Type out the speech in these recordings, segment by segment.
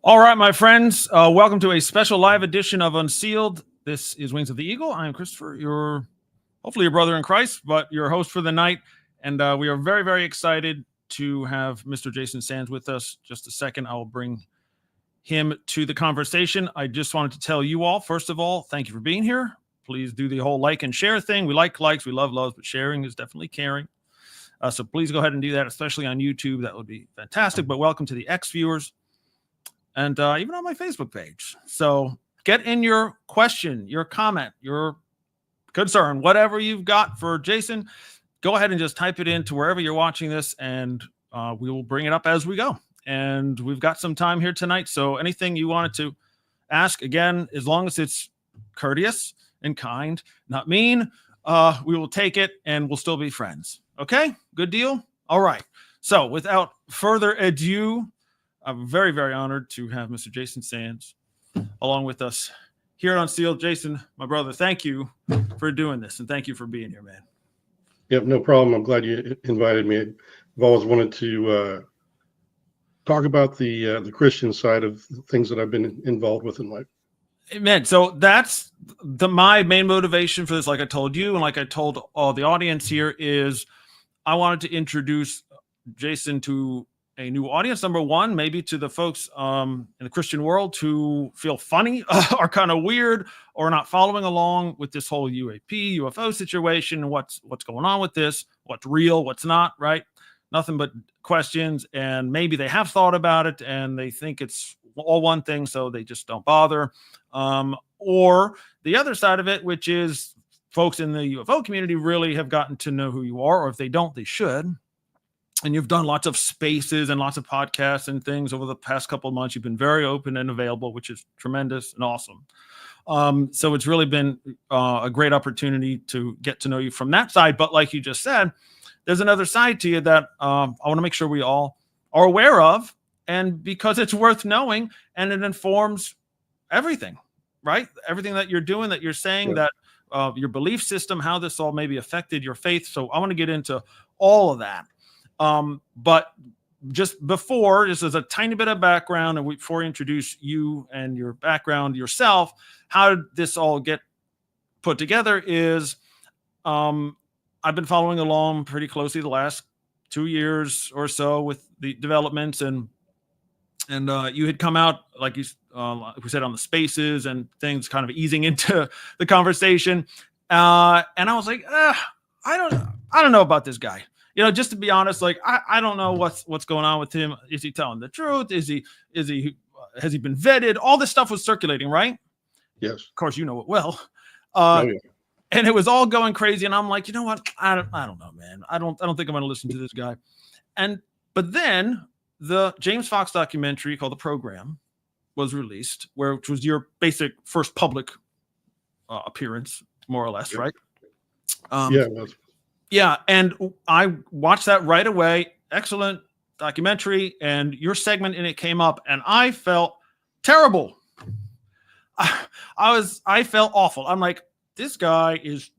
All right, my friends, welcome to a special live edition of Unsealed. This is Wings of the Eagle. I am Christopher, hopefully your brother in Christ, but your host for the night. And we are very, very excited to have Mr. Jason Sands with us. Just a second, I will bring him to the conversation. I just wanted to tell you all, first of all, thank you for being here. Please do the whole like and share thing. We like likes, we love loves, but sharing is definitely caring. So please go ahead and do that, especially on YouTube. That would be fantastic. But welcome to the X viewers. And even on my Facebook page. So get in your question, your comment, your concern, whatever you've got for Jason. Go ahead and just type it into wherever you're watching this, and we will bring it up as we go. And we've got some time here tonight, so anything you wanted to ask, again, as long as it's courteous and kind, not mean, we will take it, and we'll still be friends. Okay? Good deal? All right. So without further ado, I'm very, very honored to have Mr. Jason Sands along with us here on Unsealed. Jason, my brother, thank you for doing this, and thank you for being here, man. Yep, no problem. I'm glad you invited me. I've always wanted to talk about the Christian side of things that I've been involved with in life. Man, so that's my main motivation for this. Like I told you, and like I told all the audience here, is I wanted to introduce Jason to a new audience. Number one, maybe to the folks in the Christian world who feel funny or kind of weird or not following along with this whole UAP, UFO situation, what's going on with this, what's real, what's not, right? Nothing but questions, and maybe they have thought about it and they think it's all one thing, so they just don't bother. Or the other side of it, which is folks in the UFO community really have gotten to know who you are, or if they don't, they should. And you've done lots of spaces and lots of podcasts and things over the past couple of months. You've been very open and available, which is tremendous and awesome. So it's really been a great opportunity to get to know you from that side. But like you just said, there's another side to you that I want to make sure we all are aware of. And because it's worth knowing, and it informs everything, right? Everything that you're doing, that you're saying, that your belief system, how this all maybe affected your faith. So I want to get into all of that. But just before, just as a tiny bit of background, and before we introduce you and your background yourself, how did this all get put together is I've been following along pretty closely the last 2 years or so with the developments, and you had come out, like we said, on the spaces and things, kind of easing into the conversation. And I was like, I don't know about this guy. You know, just to be honest, like I don't know what's going on with him. Is he telling the truth? Has he been vetted? All this stuff was circulating, right? Yes. Of course, you know it well. Yeah. And it was all going crazy. And I'm like, you know what? I don't know, man. I don't think I'm going to listen to this guy. But then the James Fox documentary called The Program was released, which was your basic first public appearance, more or less, right? Yeah, it was. Yeah, and I watched that right away. Excellent documentary, and your segment in it came up, and I felt terrible. I felt awful. I'm like, this guy is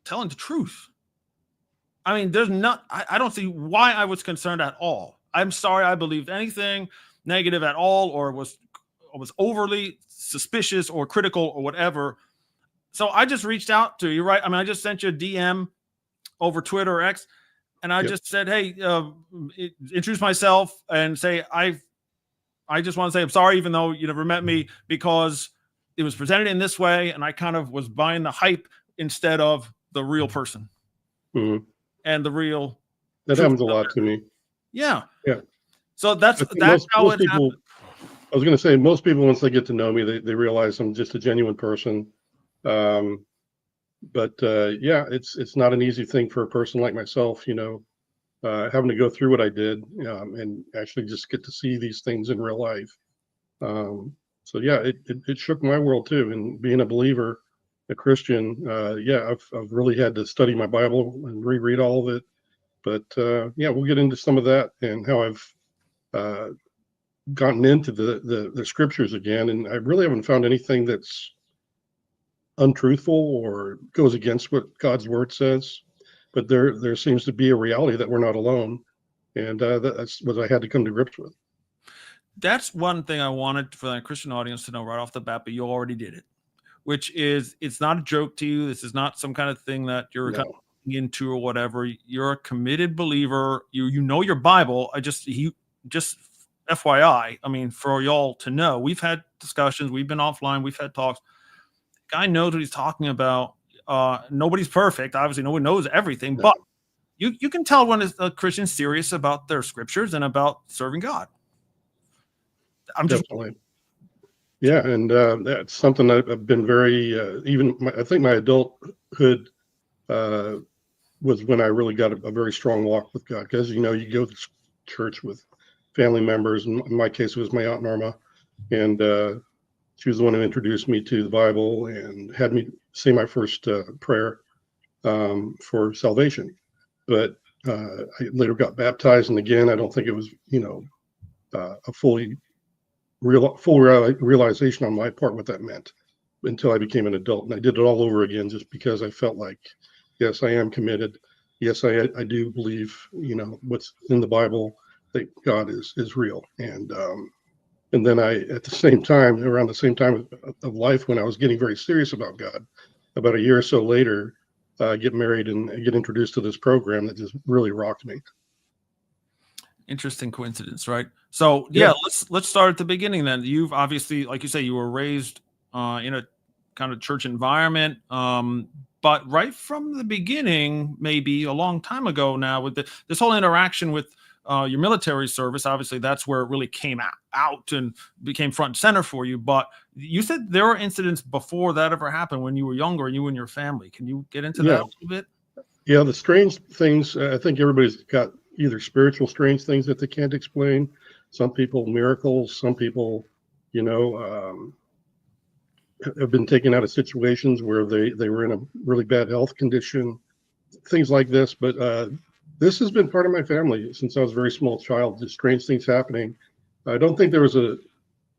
telling the truth. I mean, I don't see why I was concerned at all. I'm sorry I believed anything negative at all, or was overly suspicious or critical or whatever. So I just reached out to you, right? I mean, I just sent you a DM over Twitter or X, and I just said, hey, introduce myself and say, I just want to say I'm sorry, even though you never met me, because it was presented in this way, and I kind of was buying the hype instead of the real person. Mm-hmm. And the real. That happens a lot to me. Yeah. Yeah. So that's how most it people happened. I was going to say, most people, once they get to know me, they realize I'm just a genuine person. But it's not an easy thing for a person like myself, having to go through what I did, and actually just get to see these things in real life. It shook my world too. And being a believer, a Christian, I've really had to study my Bible and reread all of it. But we'll get into some of that and how I've gotten into the scriptures again. And I really haven't found anything that's untruthful or goes against what God's word says. But there seems to be a reality that we're not alone. And that's what I had to come to grips with. That's one thing I wanted for the Christian audience to know right off the bat, but you already did it, which is it's not a joke to you. This is not some kind of thing that you're kind No, of into or whatever. You're a committed believer. You know your Bible. Just FYI, I mean, for y'all to know, we've had discussions, we've been offline, we've had talks. Guy knows what he's talking about. Nobody's perfect. Obviously, no one knows everything, no, but you can tell when a Christian's serious about their scriptures and about serving God. I'm just definitely. Yeah, and that's something I've been very I think my adulthood uh, was when I really got a very strong walk with God. Because you know, you go to church with family members, and in my case, it was my aunt Norma, and she was the one who introduced me to the Bible and had me say my first prayer for salvation. But I later got baptized, and again, I don't think it was a full realization on my part what that meant until I became an adult, and I did it all over again just because I felt like, yes, I am committed. Yes, I do believe what's in the Bible, that God is real, and then I at the same time around the same time of life when I was getting very serious about God, about a year or so later, get married and get introduced to this program that just really rocked me. interesting coincidence, right? So Yeah, yeah, let's start at the beginning then. You've obviously, like you say, you were raised in a kind of church environment, but right from the beginning, maybe a long time ago now, with this whole interaction with your military service, obviously that's where it really came out and became front and center for you. But you said there were incidents before that ever happened when you were younger, you and your family. Can you get into that yeah, a little bit? yeah. The strange things. I think everybody's got either spiritual strange things that they can't explain. Some people miracles. Some people, you know, have been taken out of situations where they were in a really bad health condition, things like this. But this has been part of my family since I was a very small child. Just strange things happening. I don't think there was a.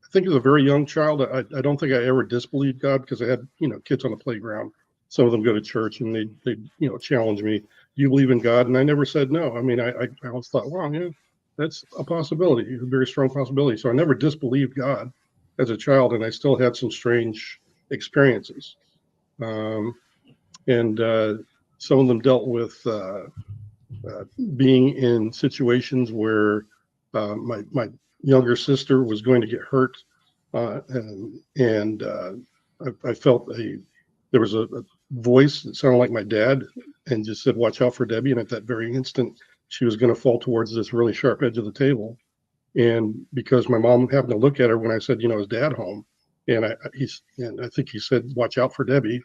I think as a very young child, I don't think I ever disbelieved God because I had kids on the playground. Some of them go to church and they challenge me. Do you believe in God? And I never said no. I mean, I always thought, wow, yeah, that's a possibility, a very strong possibility. So I never disbelieved God as a child, and I still had some strange experiences. Um, and some of them dealt with being in situations where my younger sister was going to get hurt, and I felt there was a voice that sounded like my dad, and just said, "Watch out for Debbie." And at that very instant, she was going to fall towards this really sharp edge of the table. And because my mom happened to look at her when I said, "Is Dad home?" and I think he said, "Watch out for Debbie."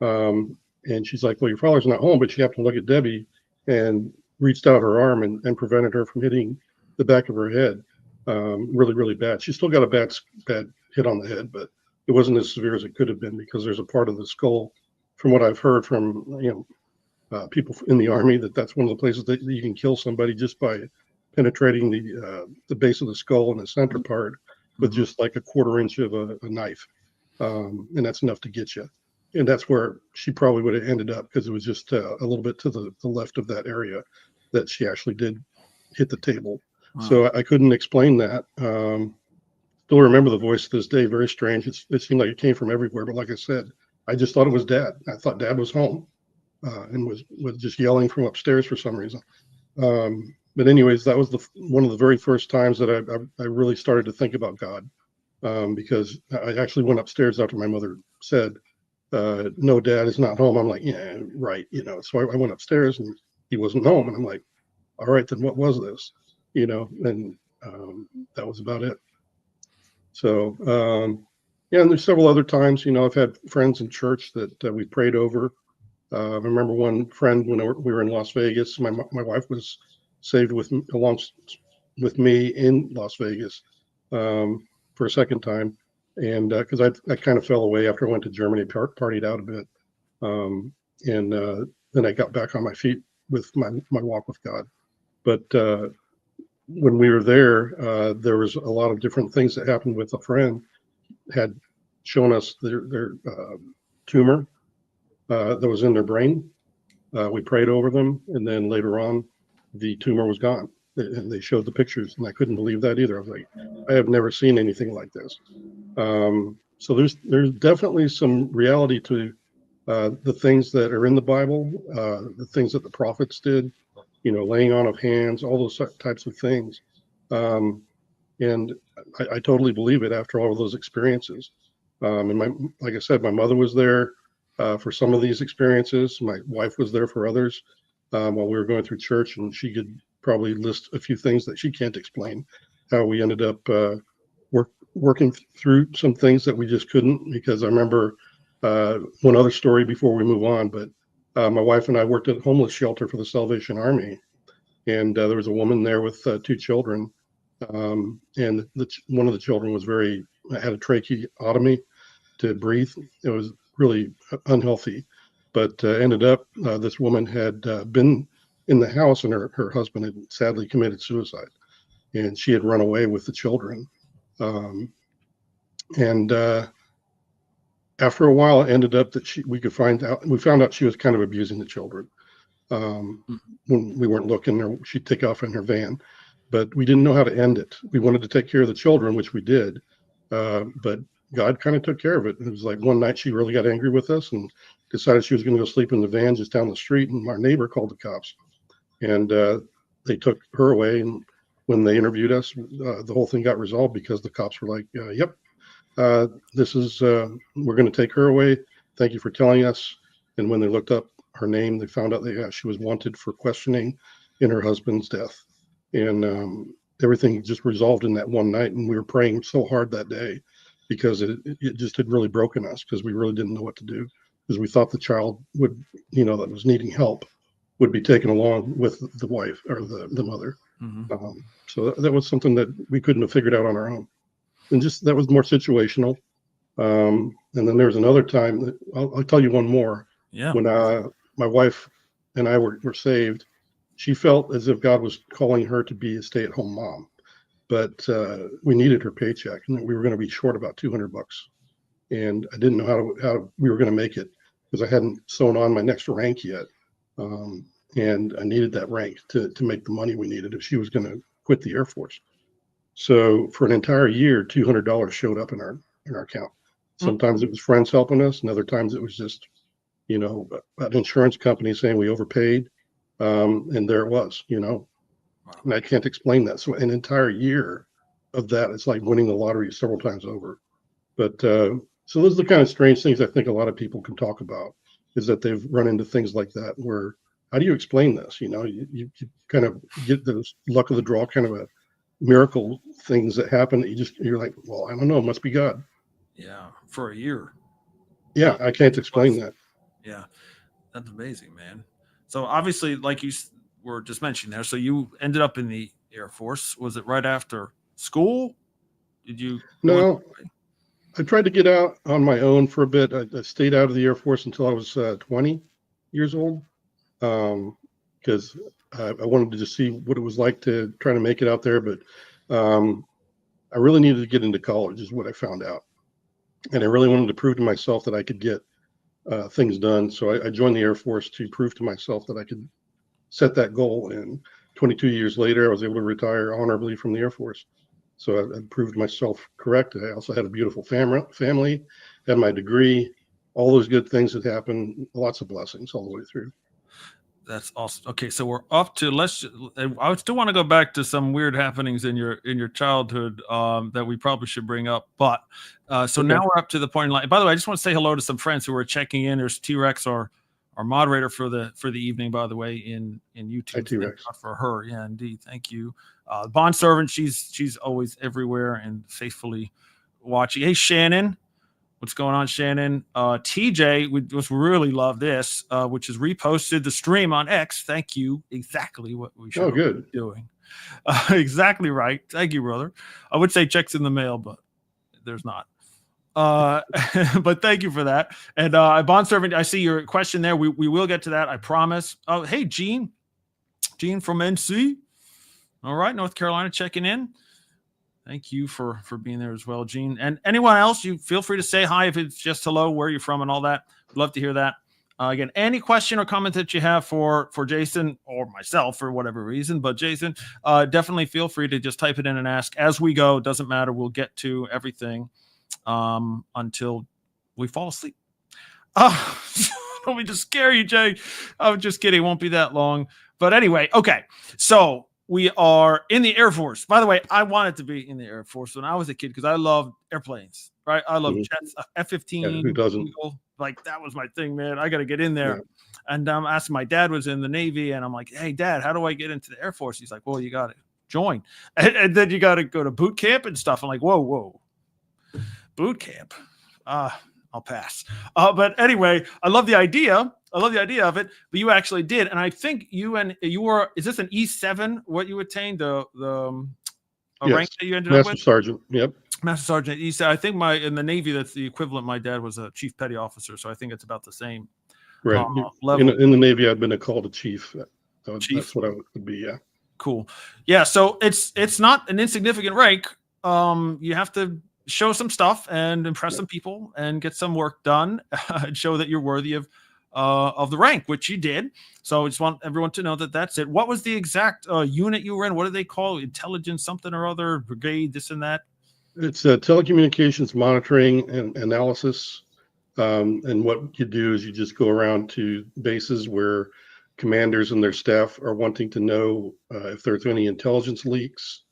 And she's like, "Well, your father's not home," but she happened to look at Debbie and reached out her arm and prevented her from hitting the back of her head really, really bad. She still got a bad hit on the head, but it wasn't as severe as it could have been because there's a part of the skull, from what I've heard from people in the army, that's one of the places that you can kill somebody just by penetrating the base of the skull and the center part with Mhm. just like a quarter-inch of a knife, and that's enough to get you. And that's where she probably would have ended up because it was just a little bit to the left of that area that she actually did hit the table. Wow. So I couldn't explain that. Still remember the voice to this day. Very strange. It seemed like it came from everywhere. But like I said, I just thought it was Dad. I thought Dad was home and was just yelling from upstairs for some reason. But anyways, that was one of the very first times that I really started to think about God, because I actually went upstairs after my mother said, "No, Dad is not home." I'm like, "Yeah, right." So I went upstairs and he wasn't home, and I'm like, "All right, then what was this?" And that was about it. So yeah, and there's several other times. I've had friends in church that we prayed over. I remember one friend when we were in Las Vegas. My wife was saved along with me in Las Vegas for a second time, and because I kind of fell away after I went to Germany, partied out a bit, and then I got back on my feet with my walk with God. But when we were there was a lot of different things that happened with a friend had shown us their tumor that was in their brain. We prayed over them, and then later on, the tumor was gone. And they showed the pictures, and I couldn't believe that either. I was like, I have never seen anything like this. So there's definitely some reality to the things that are in the Bible, the things that the prophets did, laying on of hands, all those types of things. And I totally believe it after all of those experiences. And like I said, my mother was there for some of these experiences. My wife was there for others while we were going through church, and she could probably list a few things that she can't explain, how we ended up working through some things that we just couldn't. Because I remember one other story before we move on, but my wife and I worked at a homeless shelter for the Salvation Army, and there was a woman there with two children, and one of the children had a tracheotomy to breathe. It was really unhealthy, but ended up this woman had been in the house, and her husband had sadly committed suicide, and she had run away with the children. And after a while, it ended up that we found out she was kind of abusing the children. When we weren't looking, she'd take off in her van, but we didn't know how to end it. We wanted to take care of the children, which we did, but God kind of took care of it. It was like one night she really got angry with us and decided she was going to go sleep in the van just down the street, and our neighbor called the cops, and they took her away. And when they interviewed us, the whole thing got resolved because the cops were like, yep, this is, we're going to take her away. Thank you for telling us. And when they looked up her name, they found out that she was wanted for questioning in her husband's death. And everything just resolved in that one night. And we were praying so hard that day because it just had really broken us, because we really didn't know what to do, because we thought the child would, that was needing help, would be taken along with the wife or the mother. Mm-hmm. So that was something that we couldn't have figured out on our own. And just that was more situational. And then there's another time that I'll tell you one more. Yeah. When my wife and I were saved, she felt as if God was calling her to be a stay-at-home mom, but we needed her paycheck, and we were going to be short about $200, and I didn't know how we were going to make it, because I hadn't sewn on my next rank yet, and I needed that rank to make the money we needed if she was going to quit the Air Force. So for an entire year, $200 showed up in our account. Sometimes it was friends helping us, and other times it was just, an insurance company saying we overpaid, and there it was, Wow. And I can't explain that. So an entire year of that, it's like winning the lottery several times over. But so those are the kind of strange things I think a lot of people can talk about, is that they've run into things like that where, how do you explain this? You kind of get the luck of the draw, kind of a miracle things that happen that you're like, well, I don't know, it must be God. Yeah, for a year. Yeah, I can't explain that. Yeah, that's amazing, man. So obviously, like you were just mentioning there, so you ended up in the Air Force. Was it right after school? Did you? No, I tried to get out on my own for a bit. I stayed out of the Air Force until I was 20 years old, because I wanted to just see what it was like to try to make it out there. But I really needed to get into college, is what I found out. And I really wanted to prove to myself that I could get things done. So I joined the Air Force to prove to myself that I could set that goal. And 22 years later, I was able to retire honorably from the Air Force. So I proved myself correct. I also had a beautiful family, had my degree, all those good things that happened, lots of blessings all the way through. That's awesome. Okay, so we're up to I still want to go back to some weird happenings in your childhood that we probably should bring up. But so now we're up to the point. By the way, I just want to say hello to some friends who are checking in. There's T-Rex, our moderator for the evening, by the way, in YouTube. Hi, T-Rex. For her, yeah, indeed. Thank you. Bond servant, she's always everywhere and faithfully watching. Hey, Shannon. What's going on, Shannon? TJ, we just really love this, which is reposted the stream on X. Thank you. Exactly what we should be doing. Exactly right. Thank you, brother. I would say checks in the mail, but there's not. But thank you for that. And Bond Servant, I see your question there. We will get to that, I promise. Oh, hey, Gene. Gene from NC. All right, North Carolina checking in. Thank you for being there as well, Gene. And anyone else, you feel free to say hi if it's just hello, where you're from and all that. We'd love to hear that. Again, any question or comment that you have for Jason or myself for whatever reason, but Jason, definitely feel free to just type it in and ask as we go. Doesn't matter. We'll get to everything until we fall asleep. Don't mean to scare you, Jay. I'm just kidding. It won't be that long. But anyway, okay. So we are in the Air Force. By the way, I wanted to be in the Air Force when I was a kid because I loved airplanes, right? I love jets, F-15. Yeah, who doesn't? Eagle. Like, that was my thing, man. I got to get in there. Yeah. And I'm asking, my dad was in the Navy, and I'm like, hey, Dad, how do I get into the Air Force? He's like, well, you got to join. And then you got to go to boot camp and stuff. I'm like, whoa. Boot camp. I'll pass. But anyway, I love the idea. I love the idea of it. But you actually did, and I think you were. Is this an E7? What you attained the Yes. rank that you ended up Master with? Sergeant. Yep. Master Sergeant E7. I think in the Navy that's the equivalent. My dad was a Chief Petty Officer, so I think it's about the same. Right. Level. In the Navy, I've been called a chief. So Chief. That's what I would be. Yeah. Cool. Yeah. So it's not an insignificant rank. You have to show some stuff and impress some people and get some work done and show that you're worthy of the rank, which you did. So I just want everyone to know that that's it. What was the exact unit you were in? What do they call it? Intelligence something or other, brigade, this and that? It's telecommunications monitoring and analysis. And what you do is you just go around to bases where commanders and their staff are wanting to know if there's any intelligence leaks,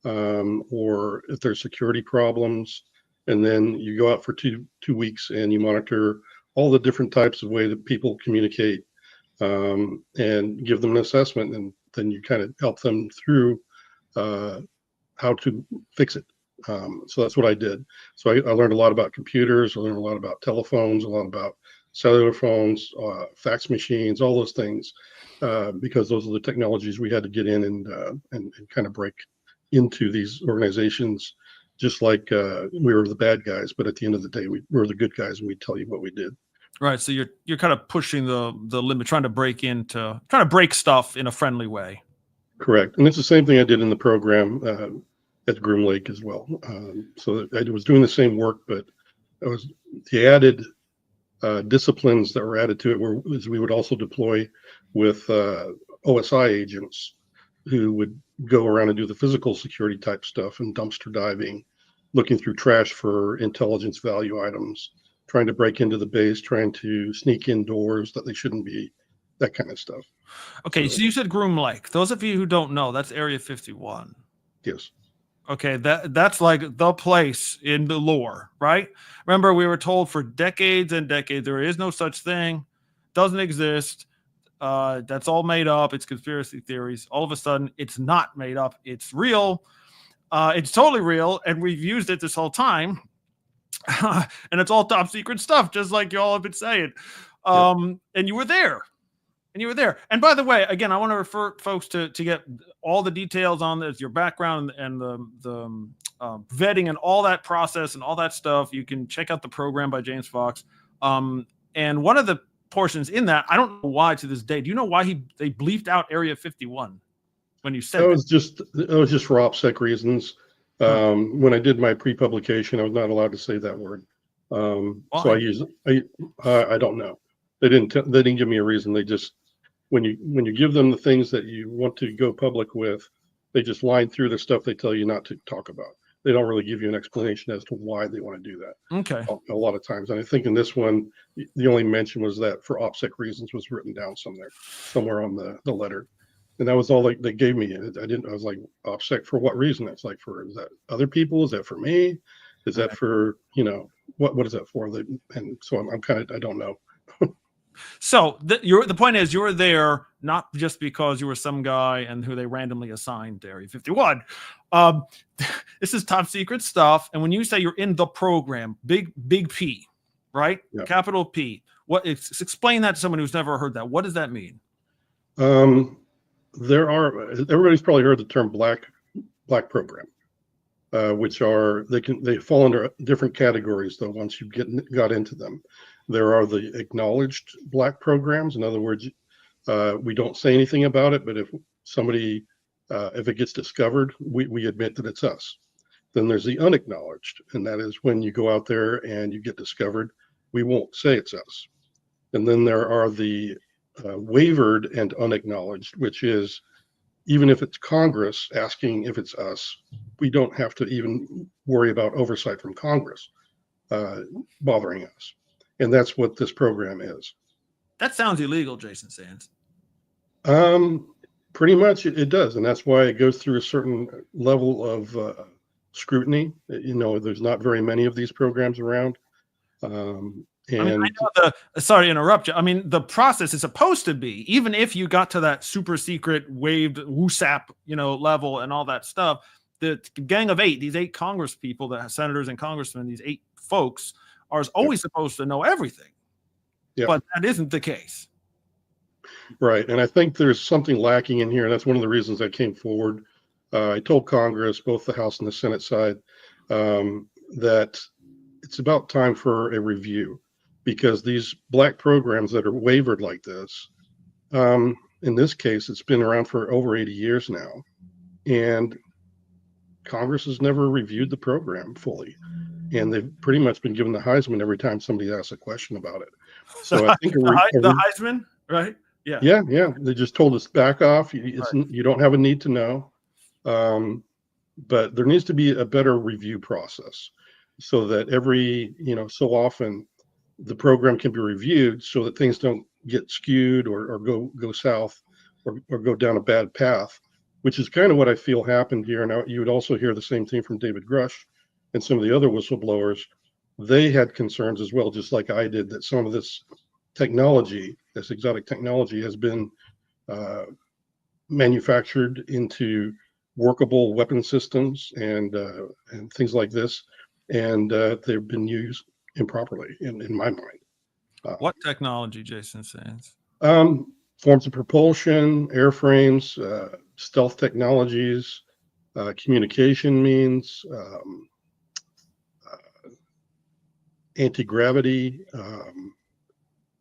or if there's security problems. And then you go out for two weeks and you monitor all the different types of way that people communicate, and give them an assessment. And then you kind of help them through how to fix it. So that's what I did. So I learned a lot about computers. I learned a lot about telephones, a lot about cellular phones, fax machines, all those things, because those are the technologies we had to get in and kind of break into these organizations, just like we were the bad guys, but at the end of the day, we were the good guys, and we tell you what we did. Right. So you're kind of pushing the limit, trying to break stuff in a friendly way. Correct. And it's the same thing I did in the program at Groom Lake as well. So I was doing the same work, but it was the added disciplines that were added to it was we would also deploy with OSI agents who would go around and do the physical security type stuff and dumpster diving, looking through trash for intelligence value items, trying to break into the base, trying to sneak indoors that they shouldn't be, that kind of stuff. Okay, so you said Groom Lake. Those of you who don't know, that's Area 51. Yes. Okay, that's like the place in the lore, right? Remember, we were told for decades and decades there is no such thing, doesn't exist. That's all made up. It's conspiracy theories. All of a sudden, it's not made up. It's real. It's totally real, and we've used it this whole time. And it's all top secret stuff, just like you all have been saying. And you were there. And by the way, again, I want to refer folks to get all the details on this, your background and the vetting and all that process and all that stuff. You can check out the program by James Fox. And one of the portions in that, I don't know why to this day. Do you know why they bleeped out Area 51 when you said that? Was just for OPSEC reasons. When I did my pre-publication, I was not allowed to say that word. So I don't know. They didn't give me a reason. They just, when you give them the things that you want to go public with, they just line through the stuff they tell you not to talk about. They don't really give you an explanation as to why they want to do that. Okay. A lot of times. And I think in this one, the only mention was that for OPSEC reasons was written down somewhere on the letter. And that was all they gave me. I was like, OPSEC for what reason? It's like, is that other people? Is that for me? Is that for, what is that for? And so I'm kind of, I don't know. So the point is, you were there not just because you were some guy and who they randomly assigned to Area 51. This is top secret stuff. And when you say you're in the program, big P, right? Yeah. Capital P. Explain that to someone who's never heard that. What does that mean? Everybody's probably heard the term black program, which they fall under different categories though. Once you got into them, there are the acknowledged black programs. In other words, we don't say anything about it, but if it gets discovered, we admit that it's us. Then there's the unacknowledged, and that is when you go out there and you get discovered, we won't say it's us. And then there are the wavered and unacknowledged, which is even if it's Congress asking if it's us, we don't have to even worry about oversight from Congress bothering us. And that's what this program is. That sounds illegal, Jason Sands. Pretty much it does. And that's why it goes through a certain level of scrutiny. There's not very many of these programs around. I know sorry to interrupt you. I mean, the process is supposed to be, even if you got to that super secret waived WUSAP, level and all that stuff, the gang of 8, these 8 Congress people, the senators and congressmen, these 8 folks are always supposed to know everything. Yeah. But that isn't the case. Right. And I think there's something lacking in here. And that's one of the reasons I came forward. I told Congress, both the House and the Senate side, that it's about time for a review, because these black programs that are wavered like this, in this case, it's been around for over 80 years now. And Congress has never reviewed the program fully. And they've pretty much been given the Heisman every time somebody asks a question about it. So I think the Heisman, right? Yeah. Yeah. They just told us back off. You don't have a need to know. But there needs to be a better review process so that every, so often the program can be reviewed so that things don't get skewed or go south or go down a bad path, which is kind of what I feel happened here. Now, you would also hear the same thing from David Grush and some of the other whistleblowers. They had concerns as well, just like I did, that some of this technology, this exotic technology, has been manufactured into workable weapon systems and things like this, and they've been used improperly in my mind. What technology, Jason Sands? Forms of propulsion, airframes, stealth technologies, communication means, anti-gravity,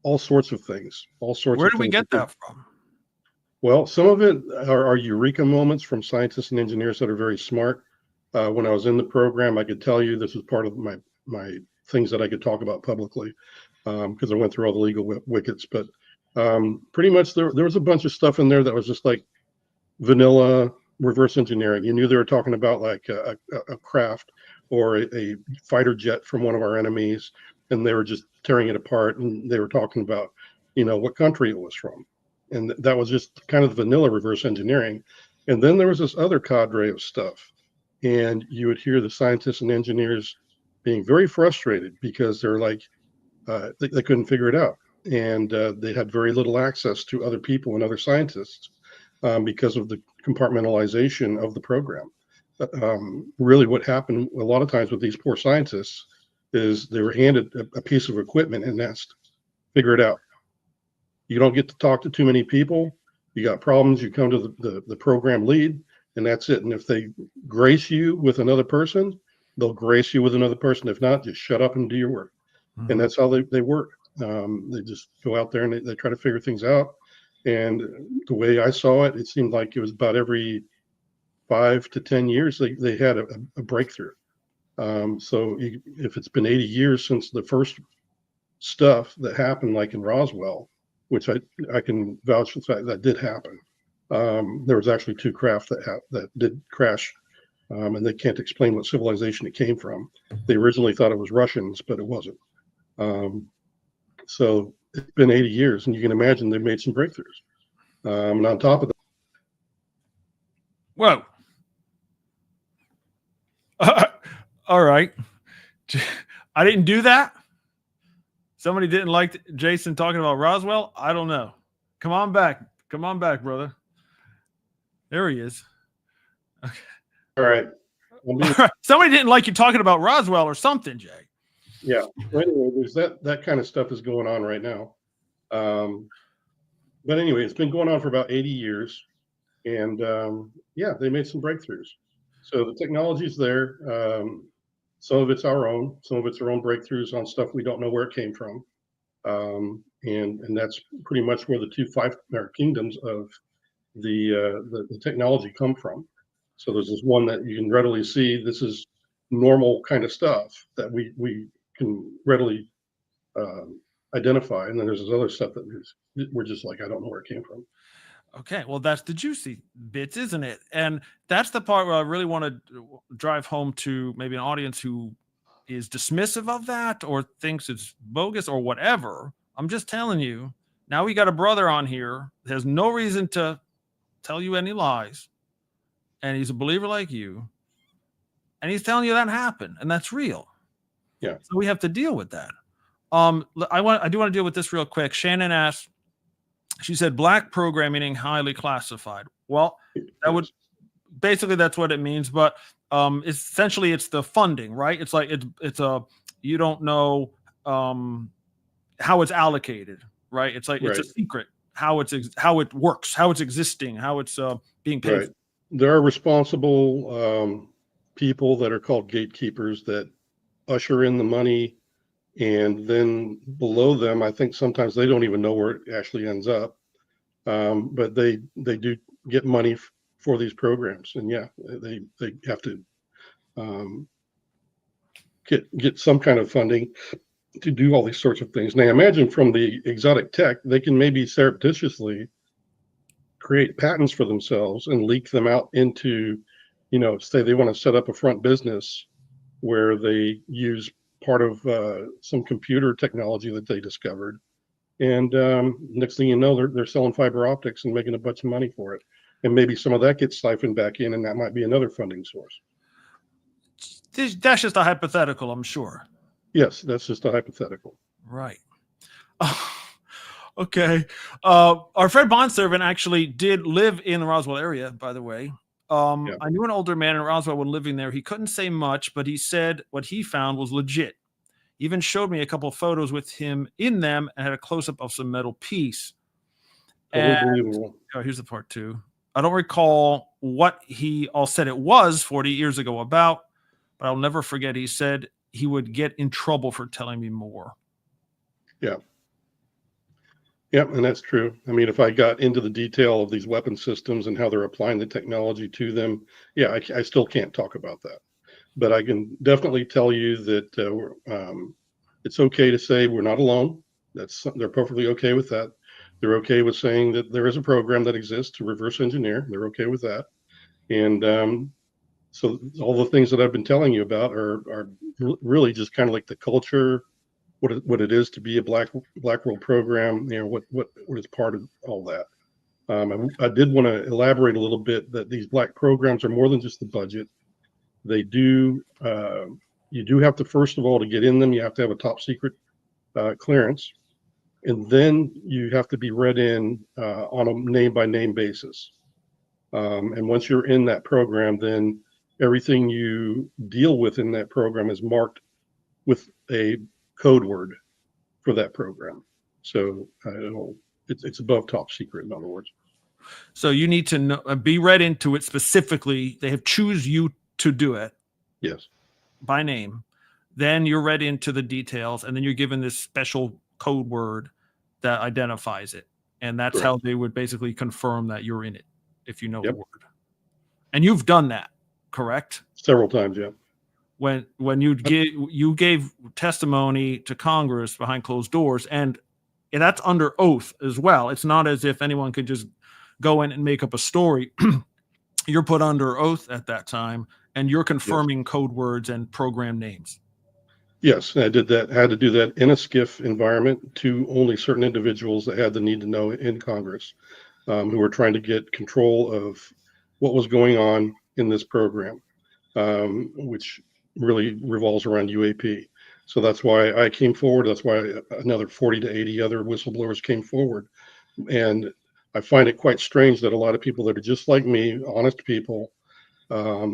all sorts of things. Where do we get that from? Well, some of it are eureka moments from scientists and engineers that are very smart. When I was in the program, I could tell you this was part of my things that I could talk about publicly, because I went through all the legal wickets. But pretty much there was a bunch of stuff in there that was just like vanilla reverse engineering. You knew they were talking about like a craft or a fighter jet from one of our enemies, and they were just tearing it apart, and they were talking about, what country it was from. And that was just kind of vanilla reverse engineering. And then there was this other cadre of stuff. And you would hear the scientists and engineers being very frustrated because they're like, they couldn't figure it out. And they had very little access to other people and other scientists because of the compartmentalization of the program. Really what happened a lot of times with these poor scientists is they were handed a piece of equipment and asked, figure it out. You don't get to talk to too many people. You got problems, you come to the program lead, and that's it. And if they grace you with another person, they'll grace you with another person. If not, just shut up and do your work. Mm-hmm. And that's how they work. They just go out there and they try to figure things out. And the way I saw it, it seemed like it was about every 5 to 10 years they had a breakthrough. So if it's been 80 years since the first stuff that happened, like in Roswell, which I can vouch for the fact that did happen. There was actually 2 craft that did crash, and they can't explain what civilization it came from. They originally thought it was Russians, but it wasn't. So it's been 80 years, and you can imagine they've made some breakthroughs. And on top of that, whoa. All right. I didn't do that. Somebody didn't like Jason talking about Roswell. I don't know. Come on back, brother. There he is. Okay. All right. Somebody didn't like you talking about Roswell or something, Jay. Yeah. Well, anyway, there's that kind of stuff is going on right now. But anyway, it's been going on for about 80 years. And they made some breakthroughs. So the technology's there. Some of it's our own. Some of it's our own breakthroughs on stuff we don't know where it came from. And that's pretty much where the 2 kingdoms of the technology come from. So there's this one that you can readily see. This is normal kind of stuff that we can readily identify. And then there's this other stuff that we're just like, I don't know where it came from. Okay, well, that's the juicy bits, isn't it? And that's the part where I really want to drive home to maybe an audience who is dismissive of that or thinks it's bogus or whatever. I'm just telling you, now we got a brother on here that has no reason to tell you any lies, and he's a believer like you, and he's telling you that happened, and that's real. Yeah. So we have to deal with that. I do want to deal with this real quick. Shannon asked, she said, black programming highly classified. Well, that would basically, that's what it means. But essentially, it's the funding, right? It's like it's a you don't know how it's allocated, right? It's like it's a secret how it works, how it's existing, how it's being paid. Right. There are responsible people that are called gatekeepers that usher in the money. And then below them, I think sometimes they don't even know where it actually ends up. But they do get money for these programs. And yeah, they have to get some kind of funding to do all these sorts of things. Now, imagine from the exotic tech, they can maybe surreptitiously create patents for themselves and leak them out into, say they want to set up a front business where they use part of some computer technology that they discovered, and next thing you know, they're selling fiber optics and making a bunch of money for it, and maybe some of that gets siphoned back in, and that might be another funding source. That's just a hypothetical, I'm sure. Yes, that's just a hypothetical. Right. Okay. Our friend Bondservant actually did live in the Roswell area, by the way. I knew an older man in Roswell when living there. He couldn't say much, but he said what he found was legit. He even showed me a couple of photos with him in them and had a close-up of some metal piece. And here's the part 2. I don't recall what he all said it was 40 years ago about, but I'll never forget he said he would get in trouble for telling me more. Yeah. Yeah, and that's true. I mean, if I got into the detail of these weapon systems and how they're applying the technology to them, yeah, I still can't talk about that. But I can definitely tell you that it's okay to say we're not alone. They're perfectly okay with that. They're okay with saying that there is a program that exists to reverse engineer. They're okay with that. And so all the things that I've been telling you about are really just kind of like the culture, what it is to be a black world program, what is part of all that. I did want to elaborate a little bit that these black programs are more than just the budget. They do, you do have to, first of all, to get in them, you have to have a top secret clearance. And then you have to be read in on a name by name basis. And once you're in that program, then everything you deal with in that program is marked with a code word for that program. So it's above top secret, in other words. So you need to know, be read into it specifically. They have choose you to do it. Yes. By name. Then you're read into the details, and then you're given this special code word that identifies it. And that's how they would basically confirm that you're in it, if you know the word. And you've done that, correct? Several times, yeah. When you gave testimony to Congress behind closed doors, and that's under oath as well. It's not as if anyone could just go in and make up a story. You're put under oath at that time, and you're confirming code words and program names. Yes, I did that. I had to do that in a SCIF environment to only certain individuals that had the need to know in Congress, who were trying to get control of what was going on in this program, which really revolves around UAP. So that's why I came forward. That's why another 40 to 80 other whistleblowers came forward. And I find it quite strange that a lot of people that are just like me, honest people,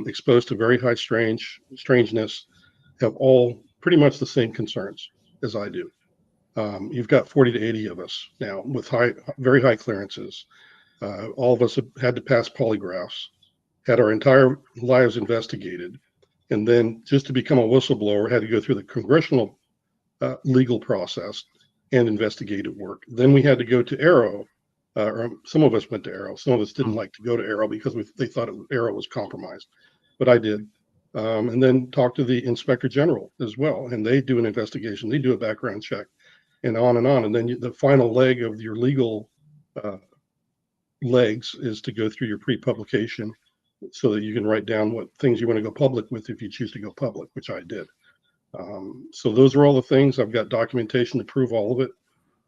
exposed to very high strangeness, have all pretty much the same concerns as I do. You've got 40 to 80 of us now with very high clearances. All of us have had to pass polygraphs, had our entire lives investigated, and then just to become a whistleblower, had to go through the congressional legal process and investigative work. Then we had to go to Arrow, or some of us went to Arrow. Some of us didn't like to go to Arrow because they thought Arrow was compromised, but I did. And then talk to the Inspector General as well, and they do an investigation. They do a background check. and on and on. And then the final leg of your legal legs is to go through your pre-publication so that you can write down what things you want to go public with if you choose to go public, which I did. So those are all the things. I've got documentation to prove all of it.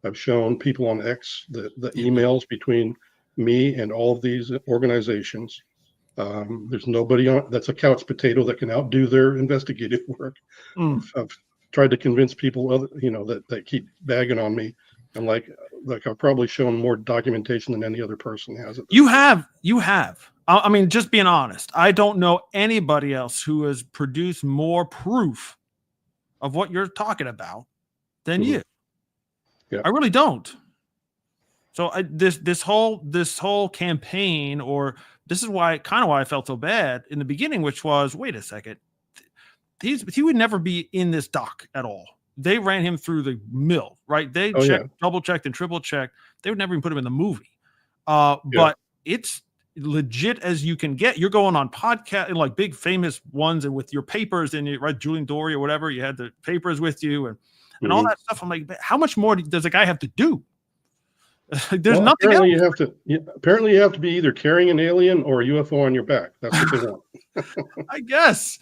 I've shown people on X the emails between me and all of these organizations. There's nobody on that's a couch potato that can outdo their investigative work. I've tried to convince people, that keep bagging on me. And like I've probably shown more documentation than any other person has. You have. I mean, just being honest, I don't know anybody else who has produced more proof of what you're talking about than you. Yeah. I really don't. So this whole campaign, or this is why I felt so bad in the beginning, which was, wait a second, he would never be in this doc at all. They ran him through the mill, right? They double checked and triple checked. They would never even put him in the movie. But it's legit as you can get. You're going on podcast, like big famous ones, and with your papers and you, right, Julian Dory or whatever, you had the papers with you and all that stuff. I'm like, how much more does a guy have to do? There's nothing apparently else. Apparently you have to be either carrying an alien or a UFO on your back. That's what they want. I guess.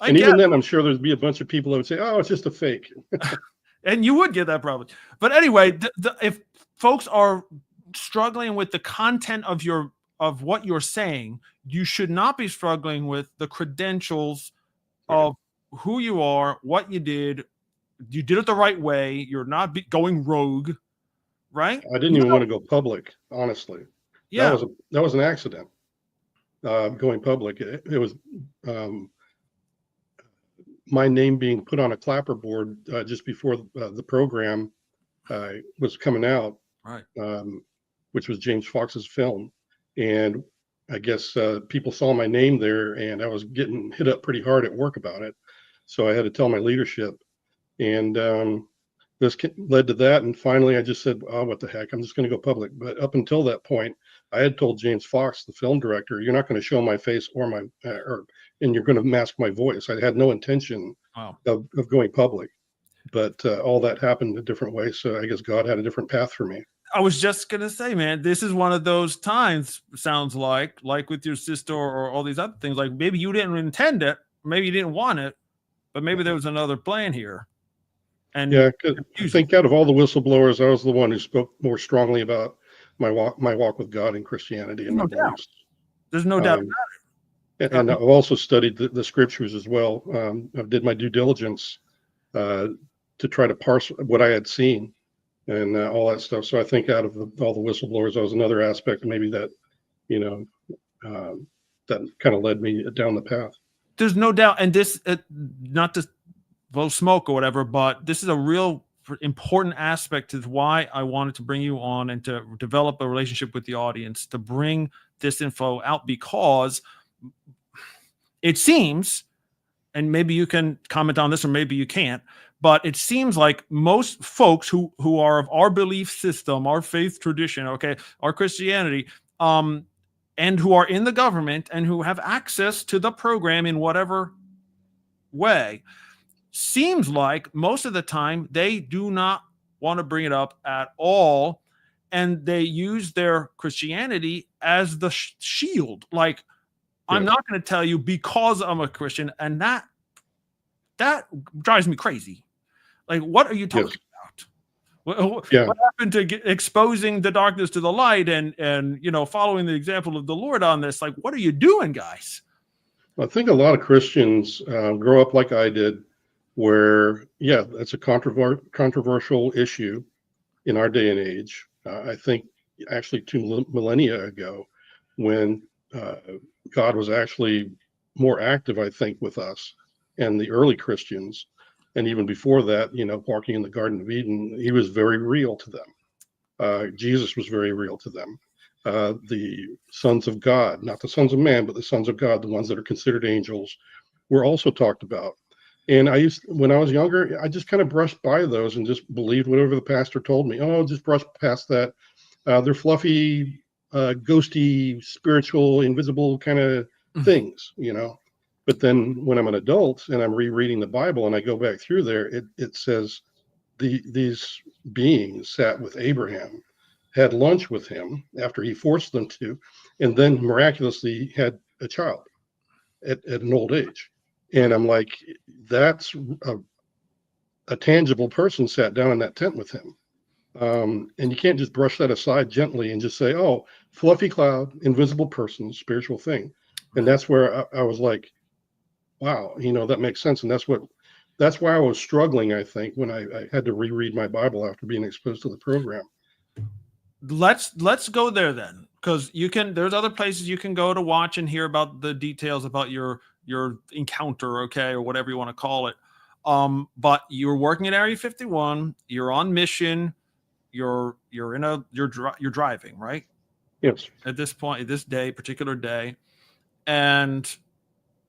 Even then, I'm sure there'd be a bunch of people that would say, "Oh, it's just a fake." And you would get that probably. But anyway, if folks are struggling with the content of what you're saying, you should not be struggling with the credentials of who you are, what you did. You did it the right way. You're not going rogue, right? I didn't even want to go public, honestly. Yeah, that was an accident. Going public, it was my name being put on a clapperboard just before the program was coming out, right? Which was James Fox's film, and I guess people saw my name there, and I was getting hit up pretty hard at work about it, so I had to tell my leadership, and this led to that, and finally I just said, "Oh, what the heck? I'm just going to go public." But up until that point, I had told James Fox, the film director, "You're not going to show my face or and you're going to mask my voice." I had no intention of going public, but all that happened a different way. So I guess God had a different path for me. I was just going to say, man, this is one of those times, sounds like with your sister or all these other things, like maybe you didn't intend it, maybe you didn't want it, but maybe there was another plan here. And I think out of all the whistleblowers, I was the one who spoke more strongly about my walk with God and Christianity and my beliefs. There's no doubt about it. And I've also studied the scriptures as well. I did my due diligence to try to parse what I had seen and all that stuff. So I think out of all the whistleblowers, that was another aspect maybe that, that kind of led me down the path. There's no doubt. And this, not to blow smoke or whatever, but this is a real important aspect to why I wanted to bring you on and to develop a relationship with the audience, to bring this info out, because it seems, and maybe you can comment on this or maybe you can't, but it seems like most folks who are of our belief system, our faith tradition, our Christianity, and who are in the government and who have access to the program in whatever way, seems like most of the time they do not want to bring it up at all, and they use their Christianity as the shield. Like, I'm not going to tell you because I'm a Christian, and that drives me crazy. Like, what are you talking about? What happened to exposing the darkness to the light and following the example of the Lord on this? Like, what are you doing, guys? I think a lot of Christians grow up like I did, where, that's a controversial issue in our day and age. I think actually 2 millennia ago, when God was actually more active, I think, with us and the early Christians. And even before that, walking in the Garden of Eden, he was very real to them. Jesus was very real to them. The sons of God, not the sons of man, but the sons of God, the ones that are considered angels, were also talked about. And when I was younger, I just kind of brushed by those and just believed whatever the pastor told me. Oh, just brush past that. They're fluffy, ghosty, spiritual, invisible kind of things, But then when I'm an adult and I'm rereading the Bible and I go back through there, it says these beings sat with Abraham, had lunch with him after he forced them to, and then miraculously had a child at an old age. And I'm like, that's a tangible person sat down in that tent with him. And you can't just brush that aside gently and just say, oh, fluffy cloud, invisible person, spiritual thing. And that's where I was like, wow, that makes sense. And that's why I was struggling, I think, when I had to reread my Bible after being exposed to the program. Let's go there then, because there's other places you can go to watch and hear about the details about your encounter, okay, or whatever you want to call it. But you're working at Area 51, you're on mission, you're driving, right? Yes. At this point, this particular day, and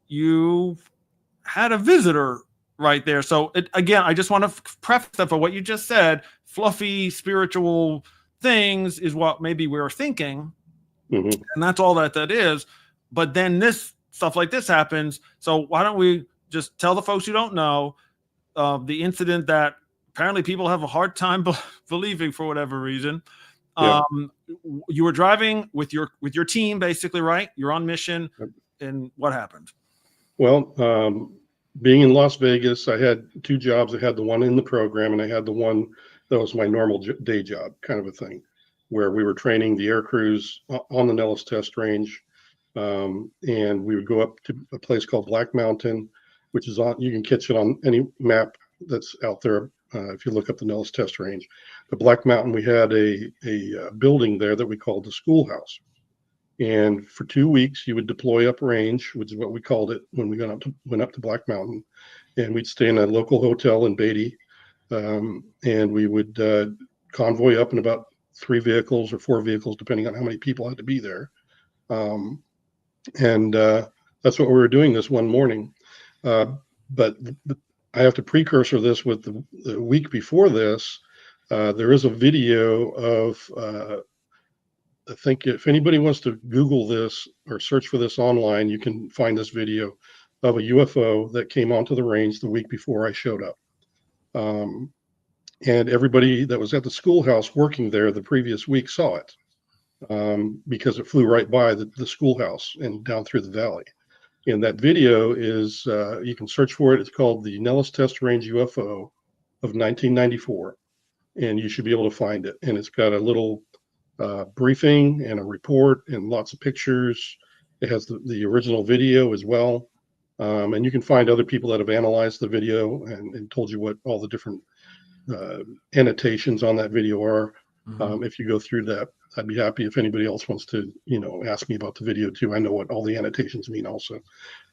you had a visitor right there. So again, I just want to preface that for what you just said. Fluffy spiritual things is what maybe we were thinking, and that's all that is. But then this stuff like this happens. So why don't we just tell the folks who don't know the incident that apparently people have a hard time believing for whatever reason. Yeah. You were driving with your team, basically, right? You're on mission, and what happened? Well, being in Las Vegas, I had two jobs. I had the one in the program, and I had the one that was my normal day job, kind of a thing, where we were training the air crews on the Nellis test range. And we would go up to a place called Black Mountain, which is you can catch it on any map that's out there. If you look up the Nellis test range, the Black Mountain, we had a building there that we called the schoolhouse. And for 2 weeks, you would deploy up range, which is what we called it when we went up to Black Mountain. And we'd stay in a local hotel in Beatty. And we would convoy up in about 3 vehicles or 4 vehicles, depending on how many people had to be there. And that's what we were doing this one morning. But I have to precursor this with the week before this. There is a video of, I think if anybody wants to Google this or search for this online, you can find this video of a UFO that came onto the range the week before I showed up. And everybody that was at the schoolhouse working there the previous week saw it because it flew right by the schoolhouse and down through the valley. And that video is, you can search for it. It's called the Nellis Test Range UFO of 1994. And you should be able to find it. And it's got a little briefing and a report and lots of pictures. It has the original video as well. And you can find other people that have analyzed the video and told you what all the different annotations on that video are. If you go through that, I'd be happy if anybody else wants to, ask me about the video too. I know what all the annotations mean also.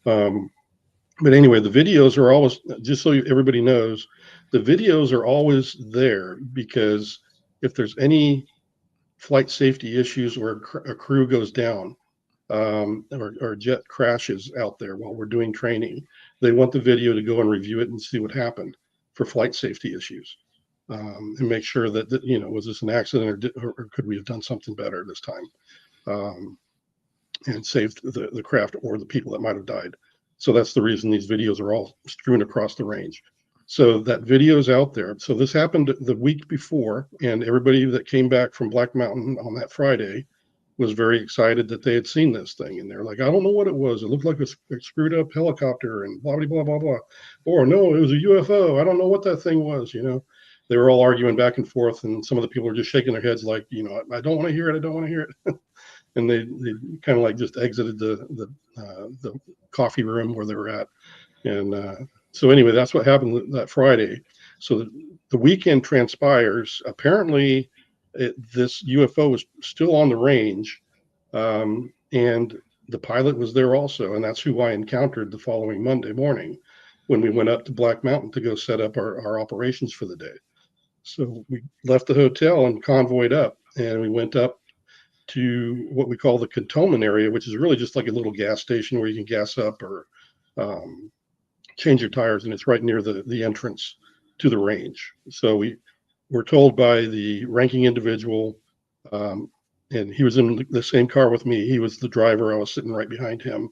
But anyway, the videos are always, just so everybody knows, the videos are always there because if there's any flight safety issues or a crew goes down or jet crashes out there while we're doing training, they want the video to go and review it and see what happened for flight safety issues and make sure that was this an accident or could we have done something better this time and saved the craft or the people that might have died. So that's the reason these videos are all strewn across the range. So that video is out there. So this happened the week before, and everybody that came back from Black Mountain on that Friday was very excited that they had seen this thing. And they're like, I don't know what it was. It looked like a screwed up helicopter and blah, blah, blah, blah, blah. Or no, it was a UFO. I don't know what that thing was, They were all arguing back and forth, and some of the people were just shaking their heads like, I don't want to hear it. I don't want to hear it. And they kind of like just exited the coffee room where they were at. And so anyway, that's what happened that Friday. So the weekend transpires. Apparently, this UFO was still on the range, and the pilot was there also. And that's who I encountered the following Monday morning when we went up to Black Mountain to go set up our operations for the day. So we left the hotel and convoyed up, and we went up to what we call the cantonment area, which is really just like a little gas station where you can gas up or change your tires, and it's right near the entrance to the range. So we were told by the ranking individual, and he was in the same car with me. He was the driver. I was sitting right behind him.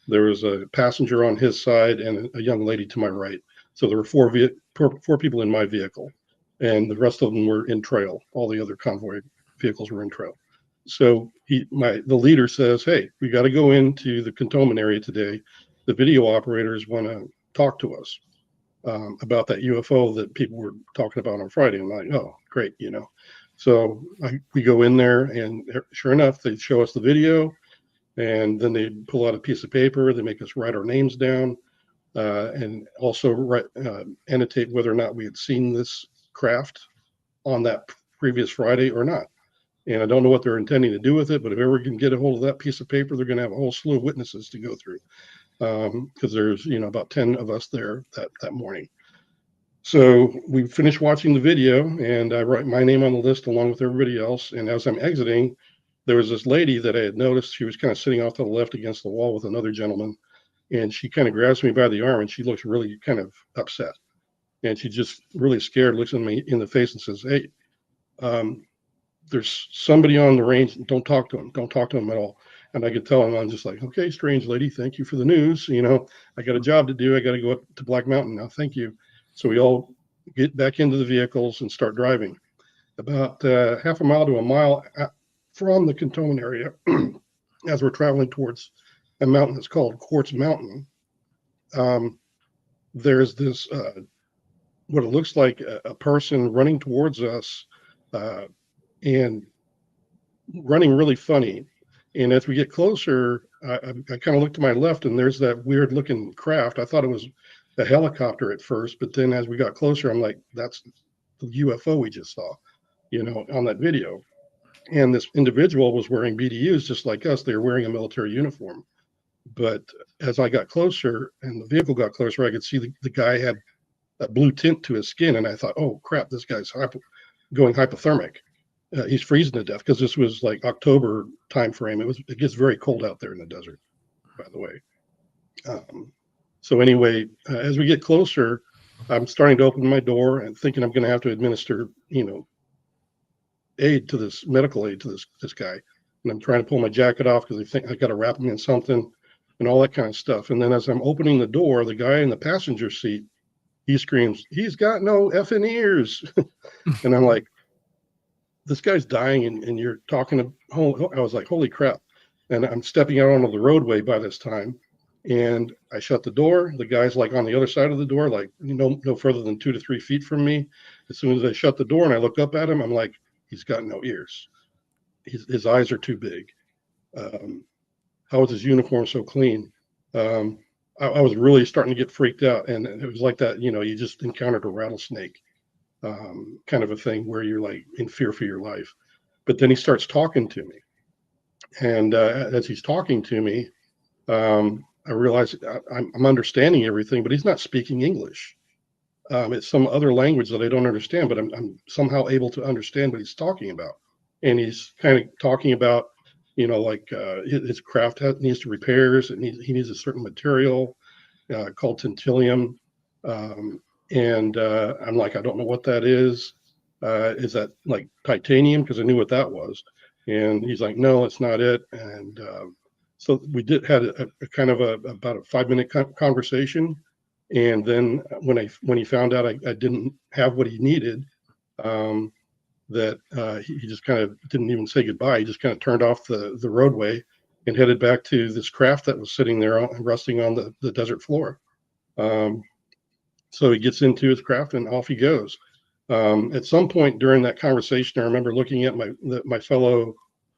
There was a passenger on his side and a young lady to my right. So there were four people in my vehicle. and the rest of them were in trail. All the other convoy vehicles were in trail. So the leader says, "Hey, we got to go into the cantonment area today. The video operators want to talk to us about that UFO that people were talking about on Friday." I'm like, "Oh, great, you know." So we go in there, and sure enough, they show us the video, and then they pull out a piece of paper. They make us write our names down, and also annotate whether or not we had seen this craft on that previous Friday or not. And I don't know what they're intending to do with it, but if ever can get a hold of that piece of paper, they're going to have a whole slew of witnesses to go through, because there's about 10 of us there that morning. So we finished watching the video, and I write my name on the list along with everybody else. And as I'm exiting, there was this lady that I had noticed. She was kind of sitting off to the left against the wall with another gentleman, and she kind of grabs me by the arm, and she looks really kind of upset, and she just really scared, looks at me in the face and says, "Hey, there's somebody on the range. Don't talk to him. Don't talk to him at all." And I could tell him, I'm just like, "Okay, strange lady, thank you for the news. I got a job to do. I got to go up to Black Mountain now. Thank you." So we all get back into the vehicles and start driving. About half a mile to a mile from the cantonment area, as we're traveling towards a mountain that's called Quartz Mountain, there's this, what it looks like a person running towards us, and running really funny. And as we get closer, I kind of look to my left, and there's that weird looking craft. I thought it was a helicopter at first, but then as we got closer, I'm like, that's the UFO we just saw, on that video. And this individual was wearing BDUs just like us. They were wearing a military uniform. But as I got closer and the vehicle got closer, I could see the guy had a blue tint to his skin. And I thought, oh, crap, this guy's going hypothermic. He's freezing to death, because this was like October time frame. It gets very cold out there in the desert, by the way. So anyway, as we get closer, I'm starting to open my door and thinking I'm going to have to administer, medical aid to this guy. And I'm trying to pull my jacket off because I think I got to wrap him in something and all that kind of stuff. And then as I'm opening the door, the guy in the passenger seat, he screams, "He's got no effing ears." And I'm like, this guy's dying, and you're talking to, I was like, holy crap. And I'm stepping out onto the roadway by this time, and I shut the door. The guy's like on the other side of the door, like no further than 2 to 3 feet from me. As soon as I shut the door and I look up at him, I'm like, he's got no ears. His eyes are too big. How is his uniform so clean? I was really starting to get freaked out, and it was like that, you just encountered a rattlesnake. Kind of a thing where you're like in fear for your life. But then he starts talking to me, and as he's talking to me, I realize I'm understanding everything, but he's not speaking English. It's some other language that I don't understand, but I'm somehow able to understand what he's talking about. And he's kind of talking about, like his craft needs to repairs. He needs a certain material called tantalum. And I'm like, I don't know what that is. Is that like titanium? Because I knew what that was. And he's like, no, it's not it. And so we had a kind of about a 5-minute conversation. And then when he found out I didn't have what he needed, that he just kind of didn't even say goodbye. He just kind of turned off the roadway and headed back to this craft that was sitting there rusting on the desert floor. So he gets into his craft and off he goes. At some point during that conversation, I remember looking at my fellow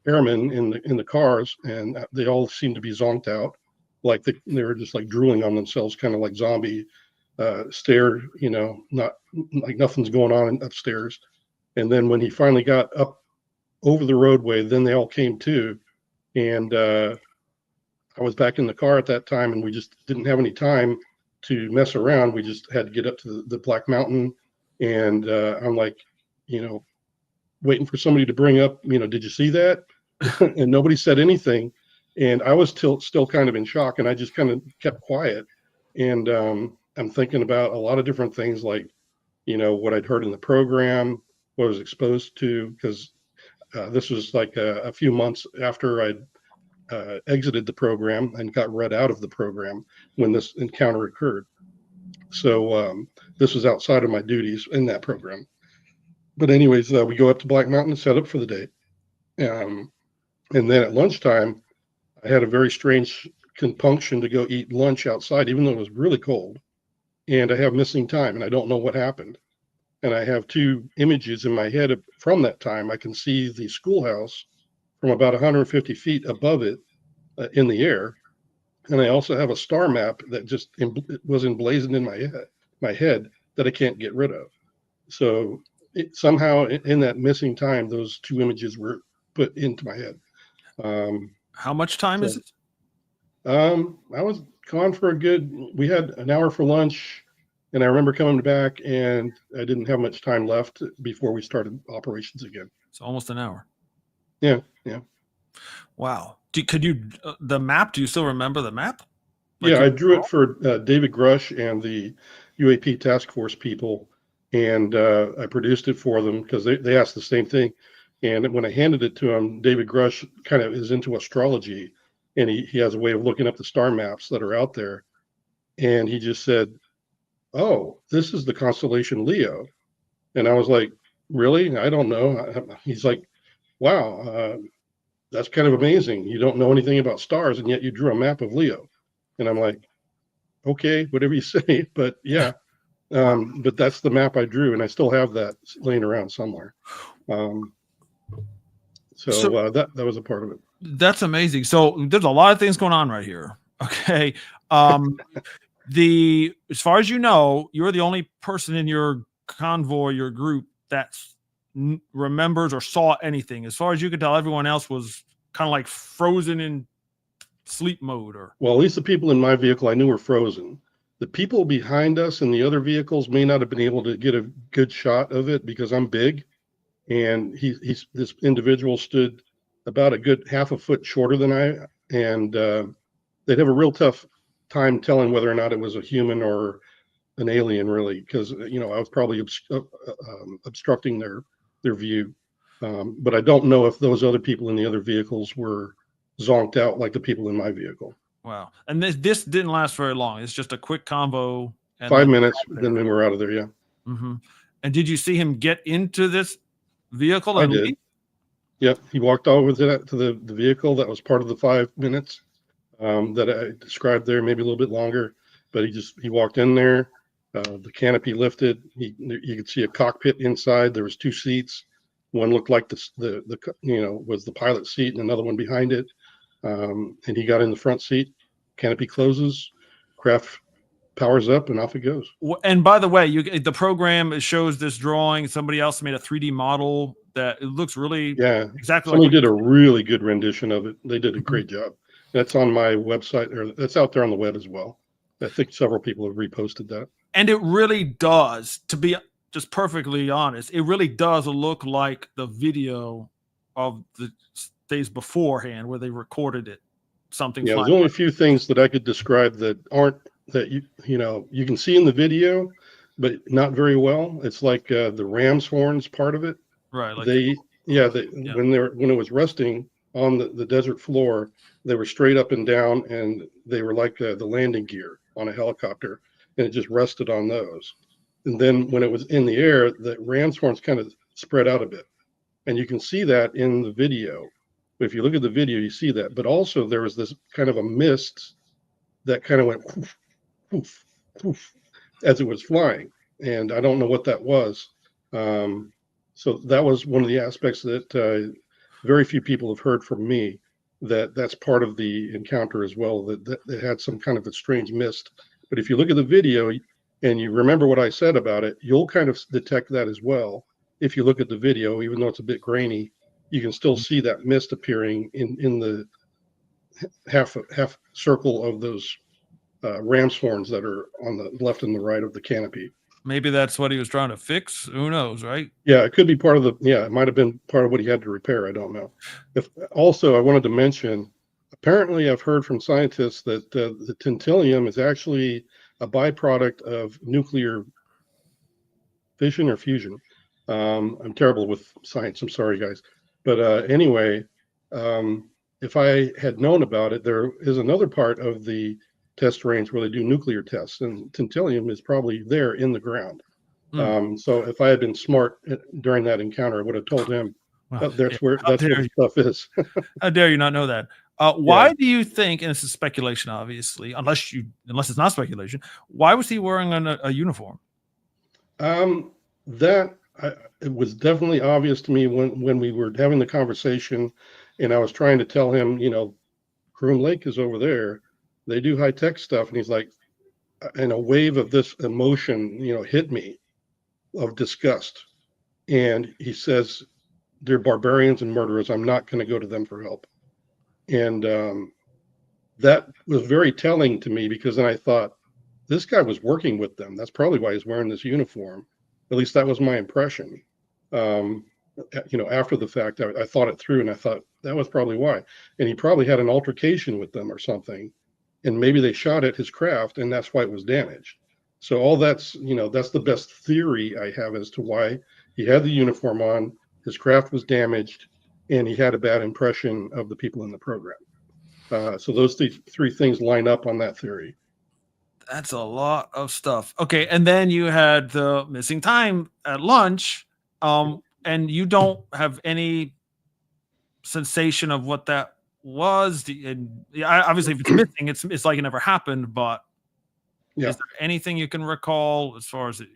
airmen in the cars, and they all seemed to be zonked out, like they were just like drooling on themselves, kind of like zombie stare, not like nothing's going on upstairs. And then when he finally got up over the roadway, then they all came to, and I was back in the car at that time, and we just didn't have any time to mess around. We just had to get up to the Black Mountain, and I'm like, waiting for somebody to bring up, did you see that? And nobody said anything, and I was still kind of in shock, and I just kind of kept quiet. And I'm thinking about a lot of different things, like what I'd heard in the program, what I was exposed to, because this was like a few months after I'd exited the program and got read out of the program when this encounter occurred. So this was outside of my duties in that program. But anyways, we go up to Black Mountain and set up for the day. And then at lunchtime, I had a very strange compunction to go eat lunch outside, even though it was really cold. And I have missing time, and I don't know what happened. And I have two images in my head from that time. I can see the schoolhouse from about 150 feet above it in the air. And I also have a star map that just was emblazoned in my head that I can't get rid of. So somehow in that missing time, those two images were put into my head. How much time is it? I was gone for we had an hour for lunch, and I remember coming back and I didn't have much time left before we started operations again. It's almost an hour. Yeah. Wow. Could you, the map, do you still remember the map? Like I drew it for David Grush and the UAP task force people, and I produced it for them because they asked the same thing. And when I handed it to him, David Grush kind of is into astrology, and he has a way of looking up the star maps that are out there. And he just said, "Oh, this is the constellation Leo." And I was like, "Really? I don't know." He's like, "Wow, that's kind of amazing. You don't know anything about stars, and yet you drew a map of Leo." And I'm like, "Okay, whatever you say." But yeah, but that's the map I drew, and I still have that laying around somewhere. So that was a part of it. That's amazing. So there's a lot of things going on right here. Okay. As far as you know, you're the only person in your convoy, your group, that remembers or saw anything. As far as you could tell, everyone else was kind of like frozen in sleep mode. Well, at least the people in my vehicle I knew were frozen. The people behind us in the other vehicles may not have been able to get a good shot of it because I'm big, and this individual stood about a good half a foot shorter than I, and they'd have a real tough time telling whether or not it was a human or an alien, really, because I was probably obstructing their view. But I don't know if those other people in the other vehicles were zonked out like the people in my vehicle. Wow. And this didn't last very long. It's just a quick convo. 5 minutes, then we were out of there. Yeah. Mm-hmm. And did you see him get into this vehicle? I did. Yep. He walked over to the vehicle. That was part of the 5 minutes that I described there, maybe a little bit longer. But he walked in there. The canopy lifted. You could see a cockpit inside. There was two seats. One looked like was the pilot seat, and another one behind it. And he got in the front seat. Canopy closes. Craft powers up, and off it goes. And by the way, the program shows this drawing. Somebody else made a 3D model that it looks really exactly. Somebody did a really good rendition of it. They did a great job. That's on my website, or that's out there on the web as well. I think several people have reposted that. And it really does, to be just perfectly honest, it really does look like the video of the days beforehand where they recorded it. Something. Yeah, there's only a few things that I could describe that aren't that you can see in the video, but not very well. It's like the ram's horns part of it. Right. Like when it was resting on the desert floor, they were straight up and down, and they were like the landing gear on a helicopter, and it just rested on those. And then when it was in the air, the ram's horns kind of spread out a bit, and you can see that in the video. If you look at the video, you see that. But also there was this kind of a mist that kind of went poof, poof, poof, as it was flying, and I don't know what that was. So that was one of the aspects that very few people have heard from me. That's part of the encounter as well. That it had some kind of a strange mist. But if you look at the video and you remember what I said about it, you'll kind of detect that as well. If you look at the video, even though it's a bit grainy, you can still see that mist appearing in the half circle of those ram's horns that are on the left and the right of the canopy. Maybe that's what he was trying to fix. Who knows, right? Yeah, it could be part of it might have been part of what he had to repair. I don't know. Also, I wanted to mention, apparently I've heard from scientists that the tantalum is actually a byproduct of nuclear fission or fusion. I'm terrible with science. I'm sorry, guys. But anyway, if I had known about it, there is another part of the test range where they do nuclear tests, and tantalum is probably there in the ground. So if I had been smart during that encounter, I would have told him Well, that's where the stuff is. how dare you not know that? Why Yeah. do you think, and this is speculation, obviously, unless it's not speculation, why was he wearing a uniform? That it was definitely obvious to me when we were having the conversation, and I was trying to tell him, Groom Lake is over there. They do high tech stuff, and he's like, and a wave of this emotion, hit me of disgust, and he says, "They're barbarians and murderers. I'm not going to go to them for help." And that was very telling to me, because then I thought, this guy was working with them. That's probably why he's wearing this uniform. At least that was my impression. Um, after the fact, I thought it through, and I thought that was probably why. And he probably had an altercation with them or something, and maybe they shot at his craft, and that's why it was damaged. So all that's the best theory I have as to why he had the uniform on, his craft was damaged, and he had a bad impression of the people in the program. So those three things line up on that theory. That's a lot of stuff. Okay, and then you had the missing time at lunch, and you don't have any sensation of what that was. And obviously, if it's missing, it's like it never happened. But Yeah. is there anything you can recall as far as a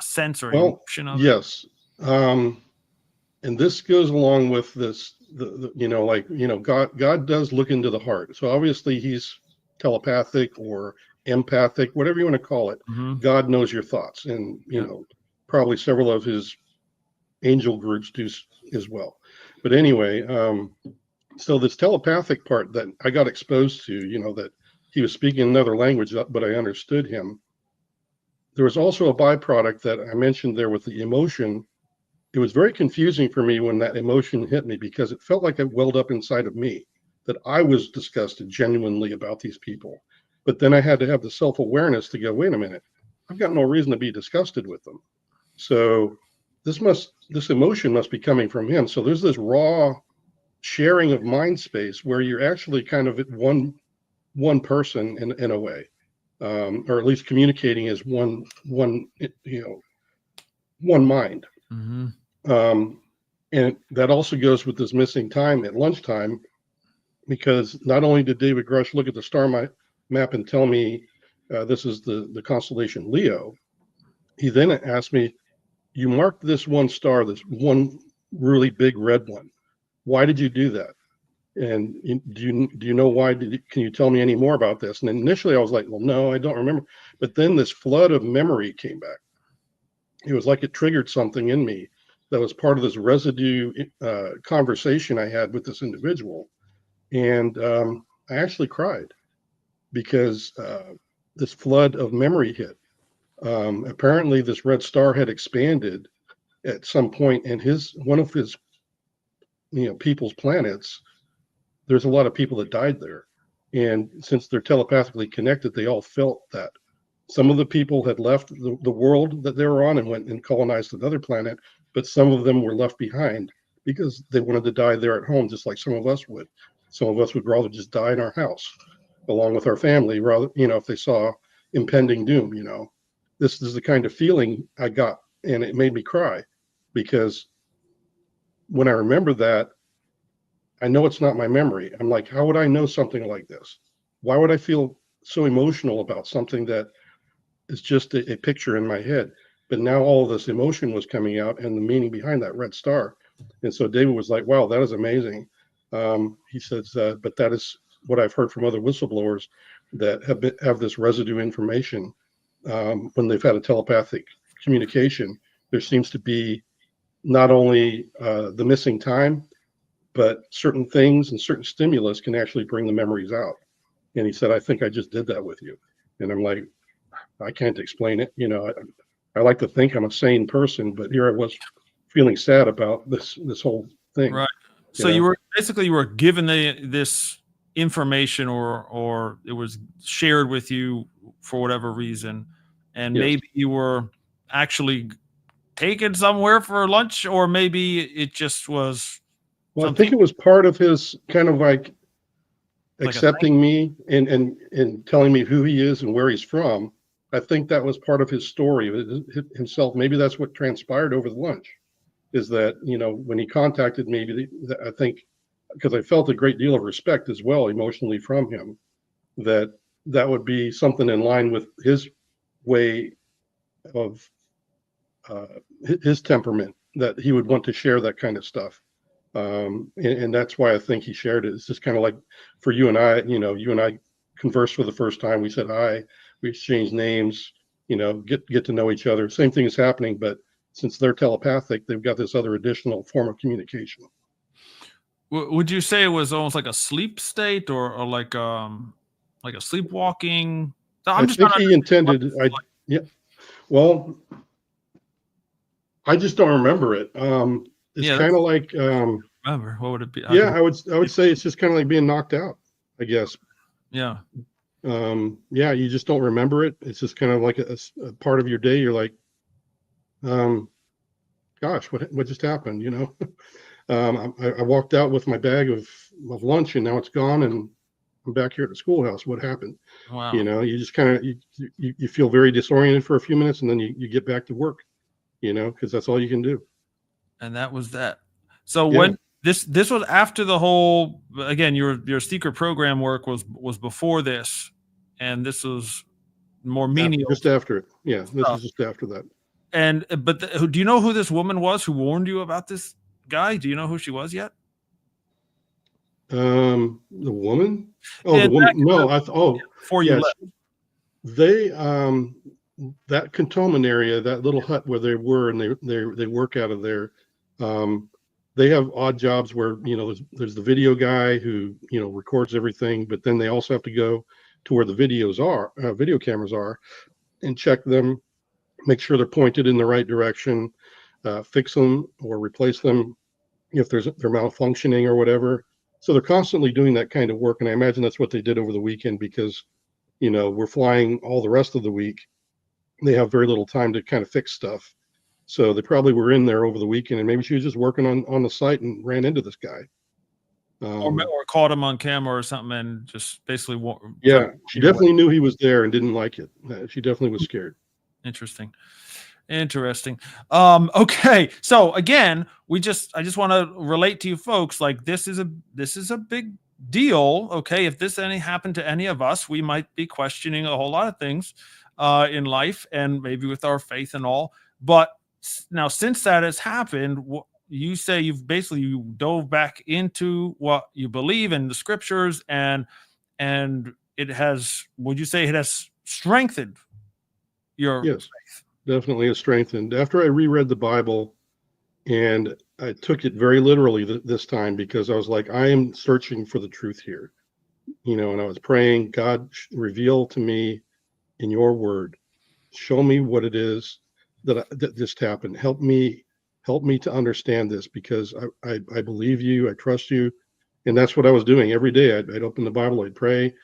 sense or Well, emotion of it? yes. And this goes along with this, God does look into the heart. So obviously he's telepathic or empathic, whatever you want to call it. Mhm. God knows your thoughts, and probably several of his angel groups do as well. But anyway, so this telepathic part that I got exposed to, that he was speaking another language, but I understood him. There was also a byproduct that I mentioned there with the emotion. It was very confusing for me when that emotion hit me, because it felt like it welled up inside of me, that I was disgusted genuinely about these people. But then I had to have the self-awareness to go, wait a minute, I've got no reason to be disgusted with them. So this emotion must be coming from him. So there's this raw sharing of mind space where you're actually kind of one person in a way, or at least communicating as one mind. Mhm. And that also goes with this missing time at lunchtime, because not only did David Grush look at the star map and tell me this is the constellation Leo, he then asked me, "You marked this one star, this one really big red one. Why did you do that? And do you know why? Can you tell me any more about this?" And initially I was like, well, no, I don't remember. But then this flood of memory came back. It was like it triggered something in me that was part of this residue conversation I had with this individual. And I actually cried, because this flood of memory hit. Apparently this red star had expanded at some point, and one of his people's planets, there's a lot of people that died there. And since they're telepathically connected, they all felt that. Some of the people had left the world that they were on and went and colonized another planet, but some of them were left behind because they wanted to die there at home, just like some of us would. Some of us would rather just die in our house along with our family, rather, if they saw impending doom. This is the kind of feeling I got, and it made me cry, because when I remember that, I know it's not my memory. I'm like, how would I know something like this? Why would I feel so emotional about something that is just a picture in my head? But now all of this emotion was coming out, and the meaning behind that red star. And so David was like, wow, that is amazing. He says, but that is what I've heard from other whistleblowers that have this residue information. When they've had a telepathic communication, there seems to be not only the missing time, but certain things and certain stimulus can actually bring the memories out. And he said, I think I just did that with you. And I'm like, I can't explain it. I like to think I'm a sane person, but here I was feeling sad about this whole thing. Right. So you were given this information, or it was shared with you for whatever reason, and Yes. maybe you were actually taken somewhere for lunch, or maybe it just was. Well, I think it was part of his kind of like accepting me and telling me who he is and where he's from. I think that was part of his story himself. Maybe that's what transpired over the lunch, is that, when he contacted me, I think, because I felt a great deal of respect as well emotionally from him, that would be something in line with his way of his temperament, that he would want to share that kind of stuff. And that's why I think he shared it. It's just kind of like for you and I, you and I conversed for the first time. We said hi, we exchanged names, get to know each other. Same thing is happening, but since they're telepathic, they've got this other additional form of communication. Would you say it was almost like a sleep state, or like a sleepwalking? I think he intended. Yeah. Well, I just don't remember it. It's kind of like. Remember, what would it be? Yeah, I would say it's just kind of like being knocked out, I guess. Yeah. Yeah, you just don't remember it. It's just kind of like a part of your day. You're like, gosh, what just happened? I walked out with my bag of lunch, and now it's gone, and I'm back here at the schoolhouse. What happened? Wow. You just kind of you feel very disoriented for a few minutes, and then you get back to work. Because that's all you can do. And that was that. So when this was after the whole, again, your secret program work was before this, and this was more menial. Just after it. Yeah, this is just after that. But do you know who this woman was who warned you about this guy? Do you know who she was yet? The woman? Oh, the woman. No, before you left. They that cantonment area, that little hut where they were, and they work out of there. They have odd jobs where there's the video guy who records everything, but then they also have to go to where the video cameras are, and check them, make sure they're pointed in the right direction, fix them or replace them if they're malfunctioning or whatever. So they're constantly doing that kind of work, and I imagine that's what they did over the weekend, because we're flying all the rest of the week. They have very little time to kind of fix stuff. So they probably were in there over the weekend, and maybe she was just working on the site and ran into this guy. Or caught him on camera or something, and just basically. Yeah, she definitely knew he was there and didn't like it. She definitely was scared. Interesting. Okay. So again, I just want to relate to you folks, like this is a big deal. Okay. If this happened to any of us, we might be questioning a whole lot of things in life, and maybe with our faith and all. But now, since that has happened, you say you dove back into what you believe in the scriptures, and it has, would you say it has strengthened your faith? Definitely has strengthened. After I reread the Bible, and I took it very literally this time, because I was like, I am searching for the truth here, and I was praying, God, reveal to me in your word, show me what it is that just happened. Help me to understand this, because I believe you, I trust you. And that's what I was doing every day. I'd open the Bible, I'd pray,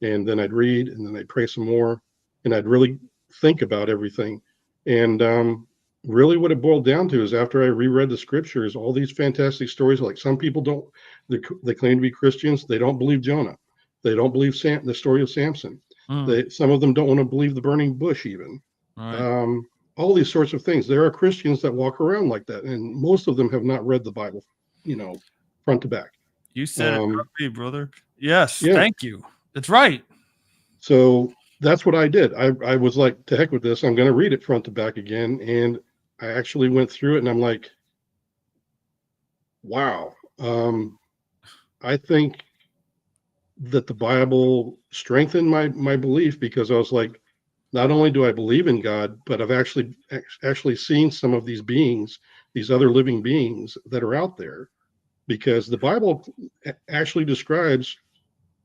and then I'd read, and then I'd pray some more, and I'd really think about everything. And really what it boiled down to is, after I reread the scriptures, all these fantastic stories, like some people they claim to be Christians, they don't believe Jonah. They don't believe the story of Samson. Some of them don't want to believe the burning bush even. Right. All these sorts of things. There are Christians that walk around like that, and most of them have not read the Bible, front to back. You said it correctly, brother. Yes, thank you. That's right. So that's what I did. I was like, to heck with this. I'm going to read it front to back again. And I actually went through it, and I'm like, wow. I think that the Bible strengthened my belief, because I was like, not only do I believe in God, but I've actually seen some of these beings, these other living beings that are out there, because the Bible actually describes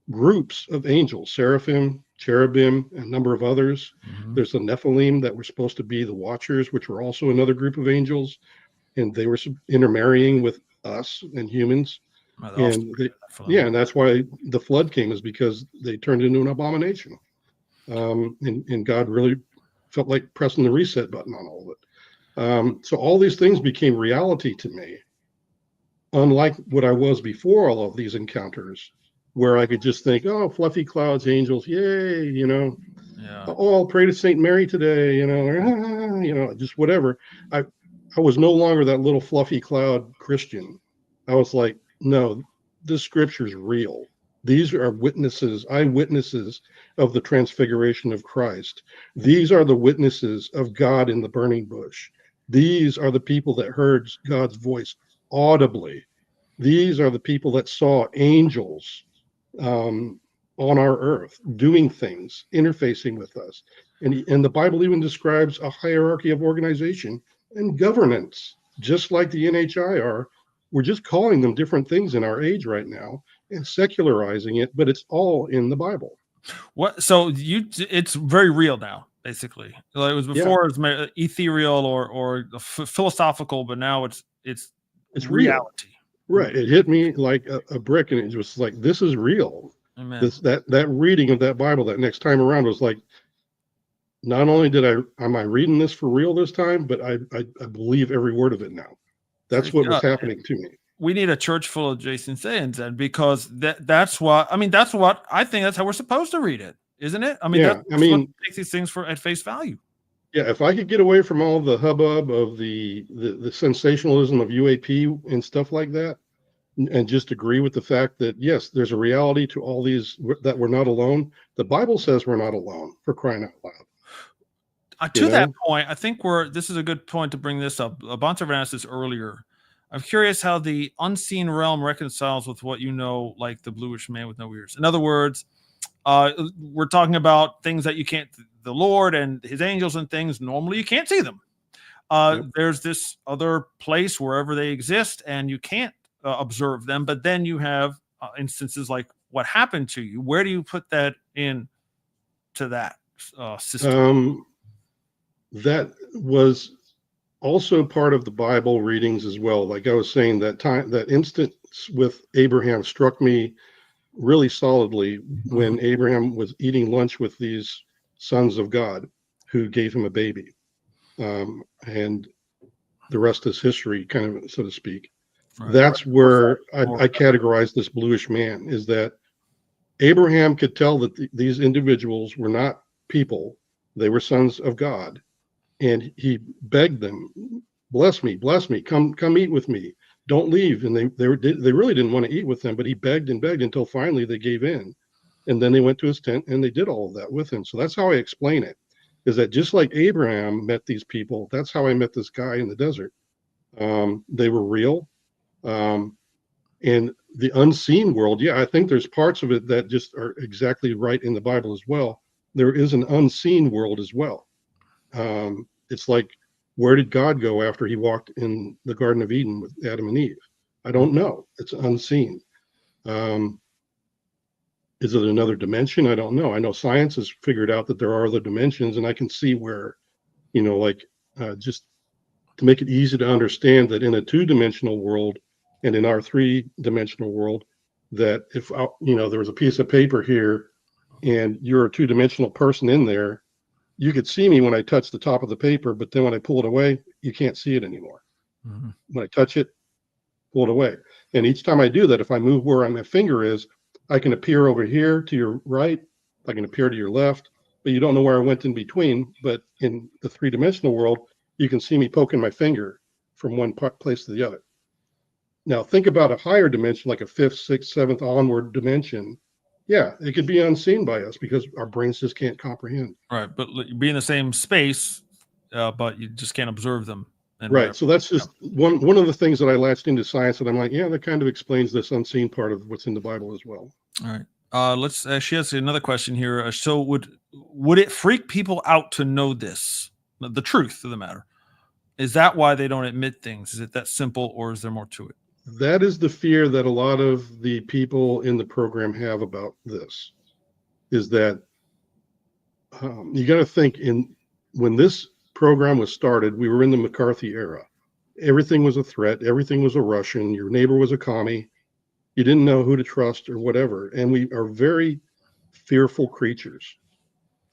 groups of angels, seraphim, cherubim, and a number of others. Mm-hmm. There's the Nephilim that were supposed to be the Watchers, which were also another group of angels, and they were intermarrying with us and humans. And that's why the flood came, is because they turned into an abomination. And God really felt like pressing the reset button on all of it. So all these things became reality to me, unlike what I was before all of these encounters, where I could just think, oh, fluffy clouds, angels, yay, oh, I'll pray to Saint Mary today, or, just whatever. I was no longer that little fluffy cloud Christian. I was like, no, this scripture is real. These are witnesses, eyewitnesses of the transfiguration of Christ. These are the witnesses of God in the burning bush. These are the people that heard God's voice audibly. These are the people that saw angels on our earth doing things, interfacing with us. And the Bible even describes a hierarchy of organization and governance, just like the NHI are. We're just calling them different things in our age right now and secularizing it, but it's all in the Bible. What? So it's very real now, basically. Like it was before, it was ethereal or philosophical, but now it's reality. Real. Right. It hit me like a brick, and it was like, this is real. Amen. That reading of that Bible that next time around was like, not only am I reading this for real this time, but I believe every word of it now. That's what was happening to me. We need a church full of Jason Sands, then, because that's what I think that's how we're supposed to read it, isn't it? I mean, that's what takes these things at face value. Yeah, if I could get away from all the hubbub of the sensationalism of UAP and stuff like that, and just agree with the fact that, yes, there's a reality to all these, that we're not alone. The Bible says we're not alone, for crying out loud. To that point, I think this is a good point to bring this up. A bunch of asked this earlier. I'm curious how the unseen realm reconciles with what like the bluish man with no ears. In other words, we're talking about things that you can't, the Lord and his angels and things, normally you can't see them. There's this other place wherever they exist and you can't observe them, but then you have instances like what happened to you. Where do you put that in to that system? That was also part of the Bible readings as well. Like I was saying, that instance with Abraham struck me really solidly when Abraham was eating lunch with these sons of God who gave him a baby. And the rest is history, kind of, so to speak. Right. That's where I categorize this bluish man, is that Abraham could tell that these individuals were not people. They were sons of God. And he begged them, bless me, come eat with me. Don't leave. And they really didn't want to eat with them, but he begged and begged until finally they gave in. And then they went to his tent and they did all of that with him. So that's how I explain it, is that just like Abraham met these people, that's how I met this guy in the desert. They were real. And the unseen world, I think there's parts of it that just are exactly right in the Bible as well. There is an unseen world as well. It's like, where did God go after he walked in the Garden of Eden with Adam and Eve? I don't know. It's unseen. Is it another dimension? I don't know. I know science has figured out that there are other dimensions, and I can see where, just to make it easy to understand that in a two-dimensional world and in our three-dimensional world, that if, there was a piece of paper here and you're a two-dimensional person in there, you could see me when I touch the top of the paper, but then when I pull it away, you can't see it anymore. Mm-hmm. When I touch it, pull it away. And each time I do that, if I move where my finger is, I can appear over here to your right, I can appear to your left, but you don't know where I went in between. But in the three-dimensional world, you can see me poking my finger from one place to the other. Now, think about a higher dimension, like a fifth, sixth, seventh onward dimension. Yeah, it could be unseen by us because our brains just can't comprehend. Right, but be in the same space, but you just can't observe them. Right, so that's just one of the things that I latched into science, and I'm like, that kind of explains this unseen part of what's in the Bible as well. All right, let's. She has another question here. So, would it freak people out to know this, the truth of the matter? Is that why they don't admit things? Is it that simple, or is there more to it? That is the fear that a lot of the people in the program have about this, is that you got to think, when this program was started, we were in the McCarthy era. Everything was a threat. Everything was a Russian. Your neighbor was a commie. You didn't know who to trust or whatever. And we are very fearful creatures.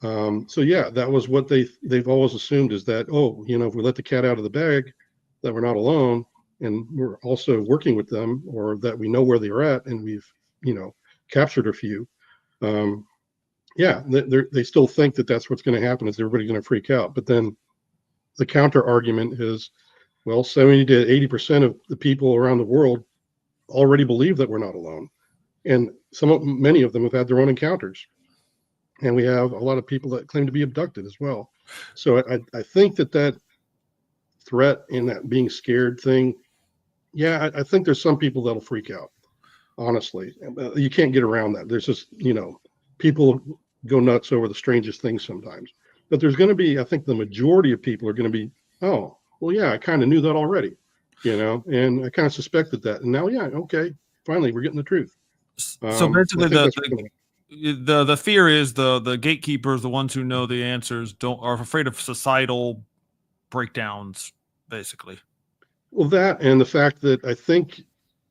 So that was what they've always assumed, is that, if we let the cat out of the bag, that we're not alone. And we're also working with them, or that we know where they're at, and we've, captured a few. yeah, they still think that that's what's going to happen. Is everybody going to freak out? But then the counter argument is, well, 70 to 80% of the people around the world already believe that we're not alone, and many of them have had their own encounters, and we have a lot of people that claim to be abducted as well. So I think that threat and that being scared thing, yeah, I think there's some people that'll freak out. Honestly, you can't get around that. There's just, people go nuts over the strangest things sometimes. But there's going to be, I think the majority of people are going to be, oh, well, yeah, I kind of knew that already, and I kind of suspected that. And now, yeah, okay, finally, we're getting the truth. So basically, the the fear is the gatekeepers, the ones who know the answers, are afraid of societal breakdowns, basically. Well, that and the fact that I think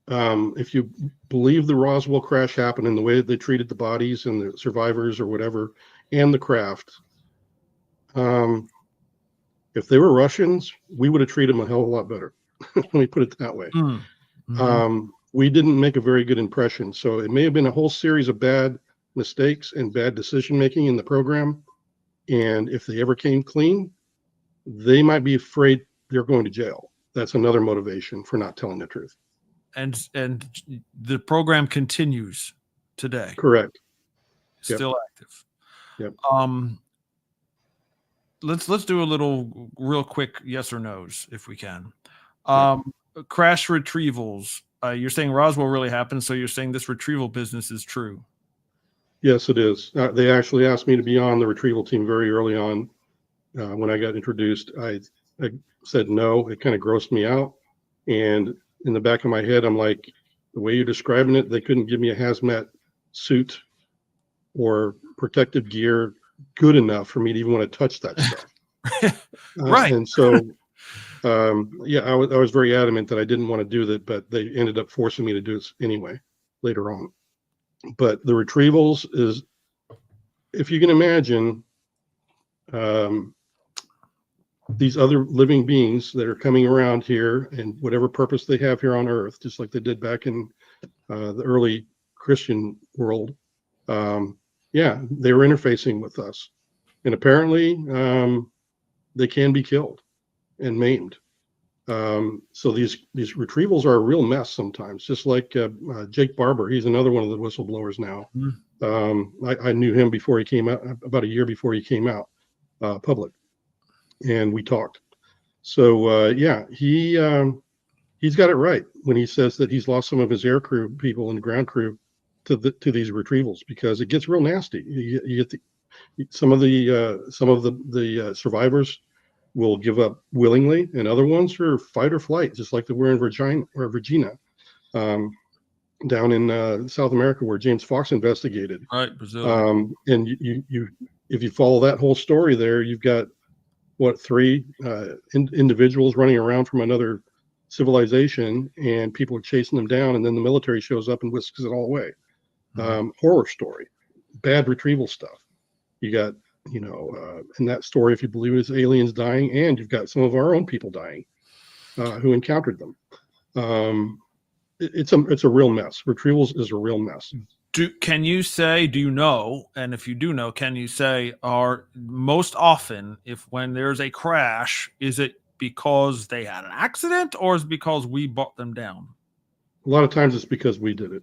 if you believe the Roswell crash happened in the way that they treated the bodies and the survivors or whatever, and the craft, if they were Russians, we would have treated them a hell of a lot better. Let me put it that way. Mm-hmm. We didn't make a very good impression. So it may have been a whole series of bad mistakes and bad decision making in the program. And if they ever came clean, they might be afraid they're going to jail. That's another motivation for not telling the truth. And the program continues today. Correct. Still active. Yep. Let's do a little real quick yes or no's if we can. Crash retrievals. You're saying Roswell really happened, so you're saying this retrieval business is true. Yes, it is. They actually asked me to be on the retrieval team very early on. When I got introduced, I said no. It kind of grossed me out. And in the back of my head, I'm like, the way you're describing it, they couldn't give me a hazmat suit or protective gear good enough for me to even want to touch that stuff. Right. And so, yeah, I was very adamant that I didn't want to do that, but they ended up forcing me to do it anyway later on. But the retrievals is, if you can imagine, these other living beings that are coming around here and whatever purpose they have here on Earth, just like they did back in the early Christian world. Yeah, they were interfacing with us. And apparently they can be killed and maimed. So these retrievals are a real mess sometimes, just like Jake Barber. He's another one of the whistleblowers now. I knew him before he came out, about a year before he came out public. And we talked. So yeah, he's got it right when he says that he's lost some of his air crew people and ground crew to these retrievals, because it gets real nasty. You get some of the survivors will give up willingly, and other ones are fight or flight, just like they were in Virginia, down in South America, where James Fox investigated. Right, Brazil. And you if you follow that whole story there, you've got three individuals running around from another civilization, and people are chasing them down, and then the military shows up and whisks it all away. Horror story, bad retrieval stuff. You got, in that story, if you believe it, is aliens dying, and you've got some of our own people dying who encountered them. It's a real mess. Retrievals is a real mess. Do you know, and if you do know, can you say, are most often, when there's a crash, is it because they had an accident, or is it because we brought them down? A lot of times it's because we did it.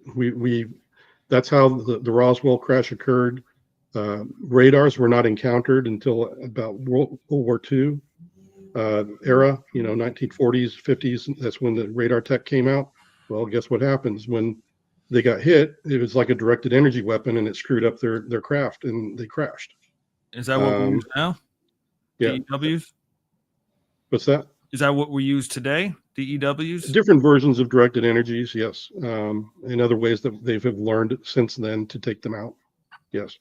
That's how the Roswell crash occurred. Radars were not encountered until about World War II era, 1940s, 50s. That's when the radar tech came out. Well, guess what happens when they got hit? It was like a directed energy weapon, and it screwed up their craft, and they crashed. Is that what we use now? Yeah. DEWs? What's that? Is that what we use today? DEWs? Different versions of directed energies, yes. In other ways that they've learned since then to take them out. Yes.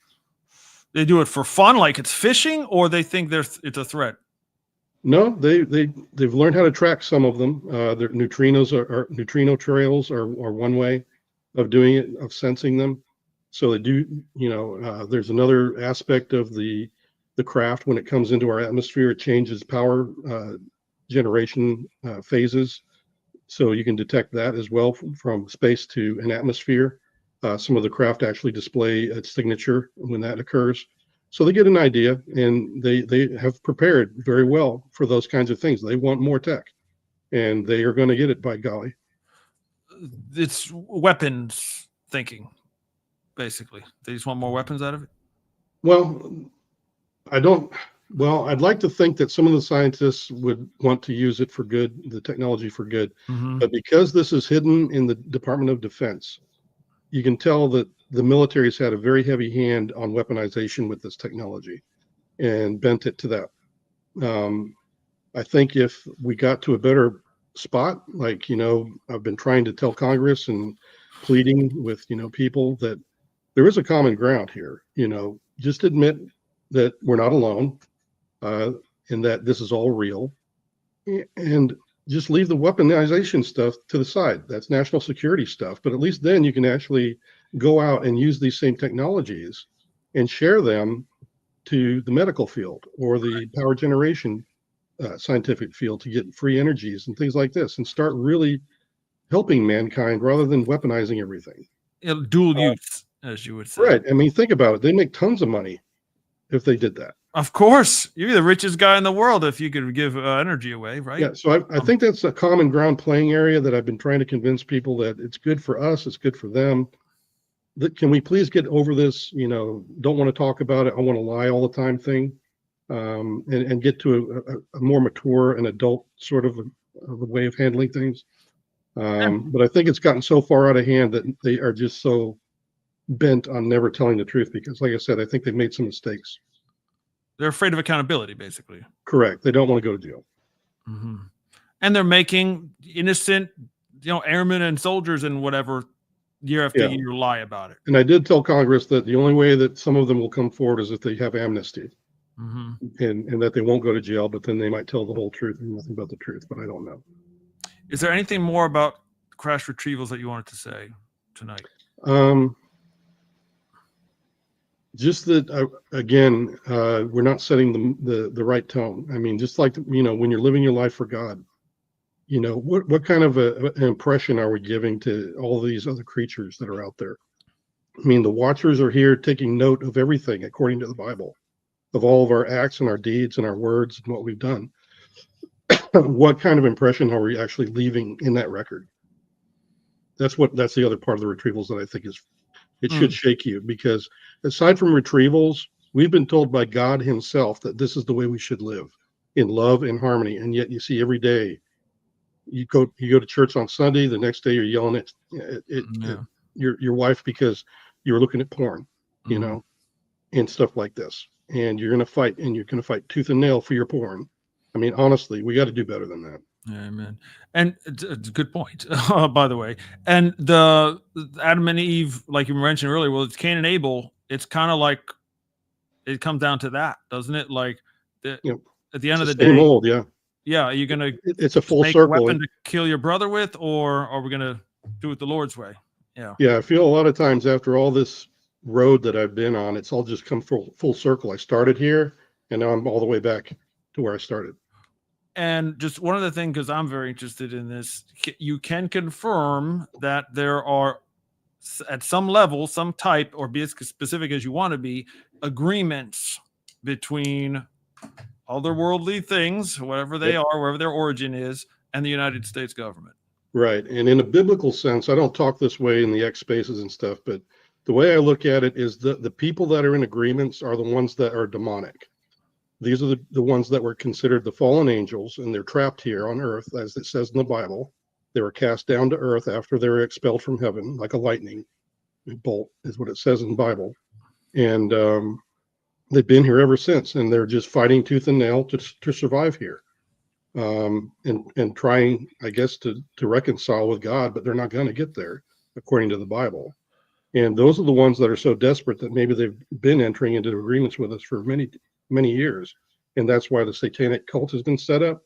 They do it for fun, like it's fishing, or they think it's a threat? No, they've learned how to track some of them. Their neutrino trails are one way of doing it, of sensing them. So they do, there's another aspect of the craft. When it comes into our atmosphere, it changes power generation phases. So you can detect that as well from space to an atmosphere. Some of the craft actually display its signature when that occurs. So they get an idea, and they have prepared very well for those kinds of things. They want more tech, and they are going to get it, by golly. It's weapons thinking, basically. They just want more weapons out of it. Well, I'd like to think that some of the scientists would want to use it for good, the technology for good. Mm-hmm. But because this is hidden in the Department of Defense, you can tell that the military's had a very heavy hand on weaponization with this technology and bent it to that. I think if we got to a better spot, like, I've been trying to tell Congress and pleading with, people that there is a common ground here, just admit that we're not alone, and that this is all real, and just leave the weaponization stuff to the side. That's national security stuff, but at least then you can actually go out and use these same technologies and share them to the medical field or the power generation scientific field to get free energies and things like this, and start really helping mankind rather than weaponizing everything. Dual use, as you would say. Right. I mean, think about it. They make tons of money if they did that. Of course, you're the richest guy in the world if you could give energy away, right? Yeah. So I think that's a common ground playing area that I've been trying to convince people that it's good for us, it's good for them. Can we please get over this? Don't want to talk about it, I want to lie all the time thing, and get to a more mature and adult sort of a way of handling things. But I think it's gotten so far out of hand that they are just so bent on never telling the truth because, like I said, I think they've made some mistakes. They're afraid of accountability, basically. Correct. They don't want to go to jail. Mm-hmm. And they're making innocent, airmen and soldiers and whatever year after year lie about it. And I did tell Congress that the only way that some of them will come forward is if they have amnesty, and that they won't go to jail, but then they might tell the whole truth and nothing but the truth, but I don't know. Is there anything more about crash retrievals that you wanted to say tonight? Just that, again, we're not setting the right tone. I mean, just like, when you're living your life for God, what kind of an impression are we giving to all these other creatures that are out there? I mean, the watchers are here taking note of everything according to the Bible, of all of our acts and our deeds and our words and what we've done. What kind of impression are we actually leaving in that record? That's the other part of the retrievals that I think should shake you, because aside from retrievals, we've been told by God himself that this is the way we should live, in love and harmony. And yet you see every day, you go to church on Sunday, the next day you're yelling at your wife because you're looking at porn, and stuff like this. And you're going to fight tooth and nail for your porn. I mean, honestly, we got to do better than that. Amen. And it's a good point, by the way. And the Adam and Eve, like you mentioned earlier, well, it's Cain and Abel. It's kind of like it comes down to that, doesn't it? Like at the end of the day, old, yeah. Are you gonna? It's a full make circle. A weapon to kill your brother with, or are we gonna do it the Lord's way? Yeah. Yeah, I feel a lot of times after all this road that I've been on, it's all just come full circle. I started here, and now I'm all the way back to where I started. And just one other thing, because I'm very interested in this, you can confirm that there are, at some level, some type, or be as specific as you want to be, agreements between otherworldly things, whatever they are, wherever their origin is, and the United States government. Right. And in a biblical sense, I don't talk this way in the X spaces and stuff, but the way I look at it is the people that are in agreements are the ones that are demonic. These are the ones that were considered the fallen angels, and they're trapped here on earth, as it says in the Bible. They were cast down to earth after they were expelled from heaven, like a lightning bolt, is what it says in the Bible. And they've been here ever since, and they're just fighting tooth and nail to survive here, and trying, I guess, to reconcile with God, but they're not going to get there, according to the Bible. And those are the ones that are so desperate that maybe they've been entering into agreements with us for many years, and that's why the satanic cult has been set up.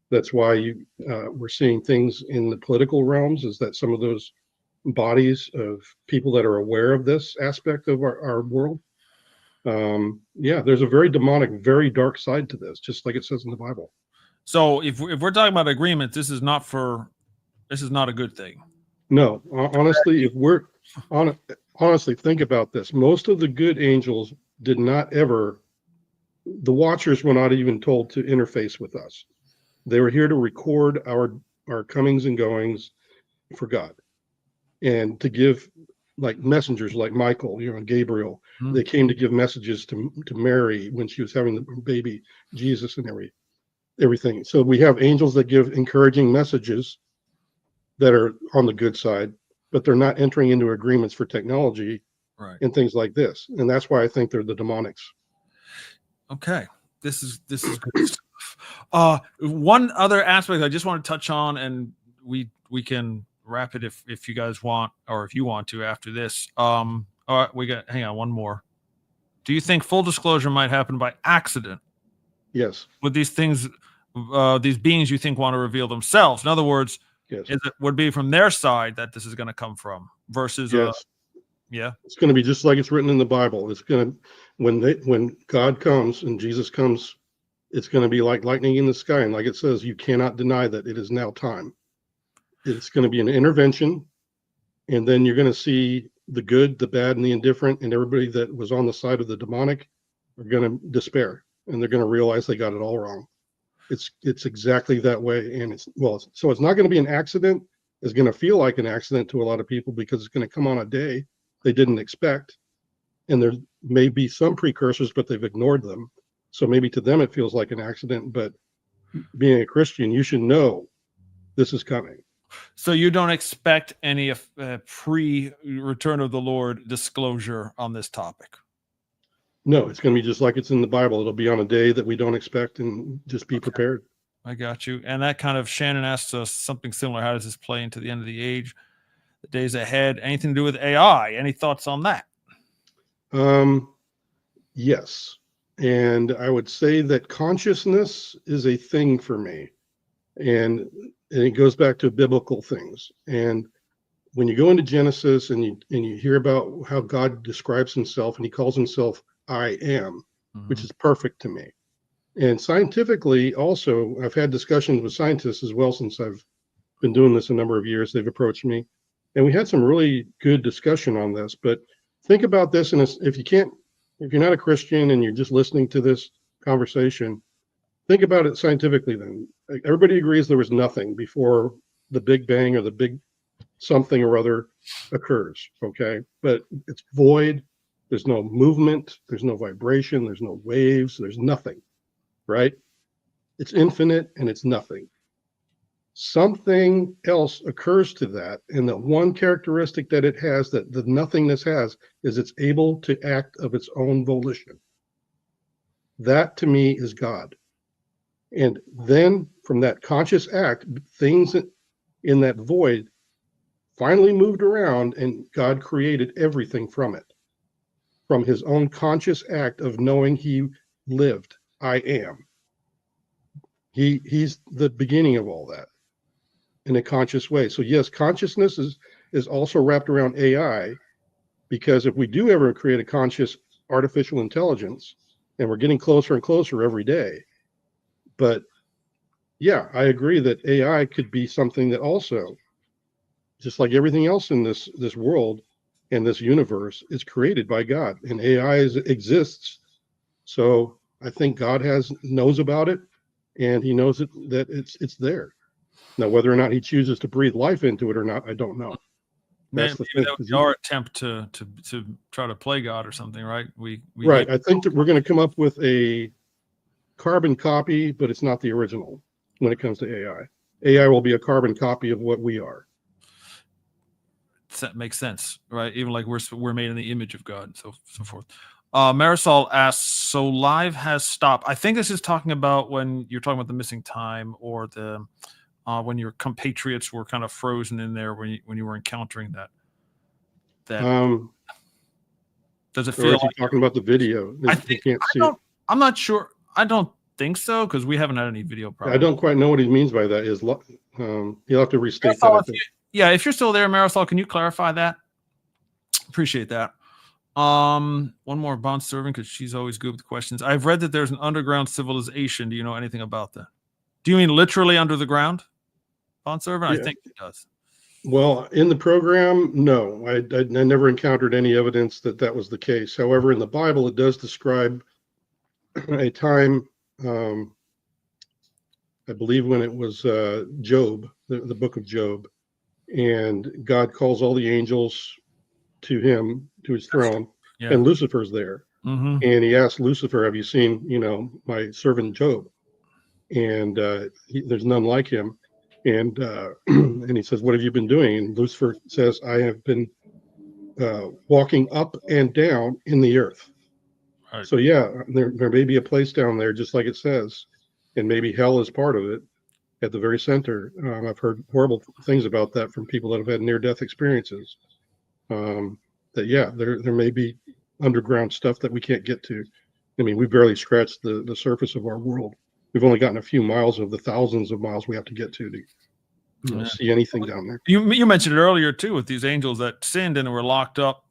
That's why we're seeing things in the political realms, is that some of those bodies of people that are aware of this aspect of our world, there's a very demonic, very dark side to this, just like it says in the Bible. So if we're talking about agreement, this is not a good thing. No, honestly, if we're honestly, think about this. Most of the good angels did not ever, the watchers were not even told to interface with us. They were here to record our comings and goings for God, and to give, like messengers like Michael, Gabriel. Hmm. They came to give messages to Mary when she was having the baby Jesus and everything. So we have angels that give encouraging messages that are on the good side, but they're not entering into agreements for technology Right. and things like this. And that's why I think they're the demonics. Okay. This is good stuff. One other aspect I just want to touch on, and we can wrap it if you guys want, or if you want to after this. All right, hang on, one more. Do you think full disclosure might happen by accident Yes. with these things, these beings you think want to reveal themselves? In other words, Yes. would be from their side that this is going to come from versus Yes. yeah. It's going to be just like it's written in the Bible. It's going to, when God comes and Jesus comes, it's going to be like lightning in the sky. And like it says, you cannot deny that it is now time. It's going to be an intervention. And then you're going to see the good, the bad, and the indifferent, and everybody that was on the side of the demonic are going to despair, and they're going to realize they got it all wrong. It's exactly that way. And so it's not going to be an accident. It's going to feel like an accident to a lot of people because it's going to come on a day they didn't expect. And there may be some precursors, but they've ignored them. So maybe to them it feels like an accident, but being a Christian, you should know this is coming. So you don't expect any pre-return of the Lord disclosure on this topic? No, it's going to be just like it's in the Bible. It'll be on a day that we don't expect, and just be prepared. I got you. And that kind of, Shannon asked us something similar. How does this play into the end of the age, the days ahead? Anything to do with AI? Any thoughts on that? Yes. And I would say that consciousness is a thing for me. And it goes back to biblical things. And when you go into Genesis and you hear about how God describes himself, and he calls himself I am, which is perfect to me. And scientifically also, I've had discussions with scientists as well since I've been doing this a number of years. They've approached me, and we had some really good discussion on this. But think about this, and if you're not a Christian and you're just listening to this conversation, think about it scientifically then. Everybody agrees there was nothing before the Big Bang or the big something or other occurs, okay? But it's void. There's no movement. There's no vibration. There's no waves. There's nothing, right? It's infinite and it's nothing. Something else occurs to that, and the one characteristic that it has, that the nothingness has, is it's able to act of its own volition. That to me is God. And then from that conscious act, things in that void finally moved around, and God created everything from it, from his own conscious act of knowing he lived. I am. He's the beginning of all that in a conscious way. So yes, consciousness is also wrapped around AI, because if we do ever create a conscious artificial intelligence, and we're getting closer and closer every day, but yeah, I agree that AI could be something that also, just like everything else in this world and this universe, is created by God, and AI exists. So I think God knows about it, and he knows that it's there. Now, whether or not he chooses to breathe life into it or not, I don't know. Maybe that was our attempt to try to play God or something, right? Right. I think that we're going to come up with a carbon copy, but it's not the original when it comes to AI. AI will be a carbon copy of what we are. That makes sense, right? Even like we're made in the image of God, and so forth. Marisol asks, so live has stopped. I think this is talking about when you're talking about the missing time, or the when your compatriots were kind of frozen in there when you were encountering that. Does it feel like talking about the video? I think I'm not sure. I don't think so, because we haven't had any video problems. I don't quite know what he means by that. You'll have to restate Marisol, that. If you're still there, Marisol, can you clarify that? Appreciate that. One more bond serving, because she's always good with questions. I've read that there's an underground civilization. Do you know anything about that? Do you mean literally under the ground, bond servant? Yeah. I think it does. Well, in the program, no, I never encountered any evidence that that was the case. However, in the Bible, it does describe a time, I believe when it was Job, the book of Job, and God calls all the angels to him, to his throne, Yeah. and Lucifer's there. Mm-hmm. And he asked Lucifer, have you seen, my servant Job? And there's none like him. And and he says, what have you been doing? And Lucifer says, I have been walking up and down in the earth. Right. So yeah, there may be a place down there, just like it says, and maybe hell is part of it at the very center. I've heard horrible things about that from people that have had near-death experiences. That yeah, there may be underground stuff that we can't get to. I mean, we barely scratched the surface of our world. We've only gotten a few miles of the thousands of miles we have to get to see anything down there. You mentioned it earlier too, with these angels that sinned and were locked up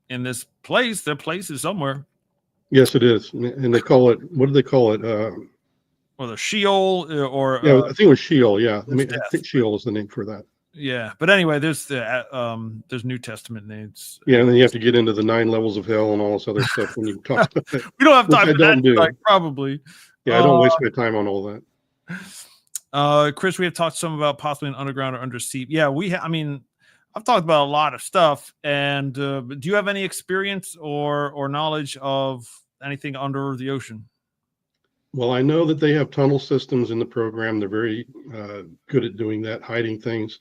in this place. Their place is somewhere. Yes, it is, and they call it. What do they call it? Or the Sheol, or yeah, I think it was Sheol. Yeah, I death. think Sheol is the name for that. Yeah, but anyway, there's New Testament names. Yeah, and then you have to get into the 9 levels of hell and all this other stuff when you talk about it. We don't have time I for don't that. do. Probably. Yeah, I don't waste my time on all that. Chris, we have talked some about possibly an underground or undersea. Yeah, I mean, I've talked about a lot of stuff. And do you have any experience or knowledge of anything under the ocean? Well, I know that they have tunnel systems in the program. They're very good at doing that, hiding things.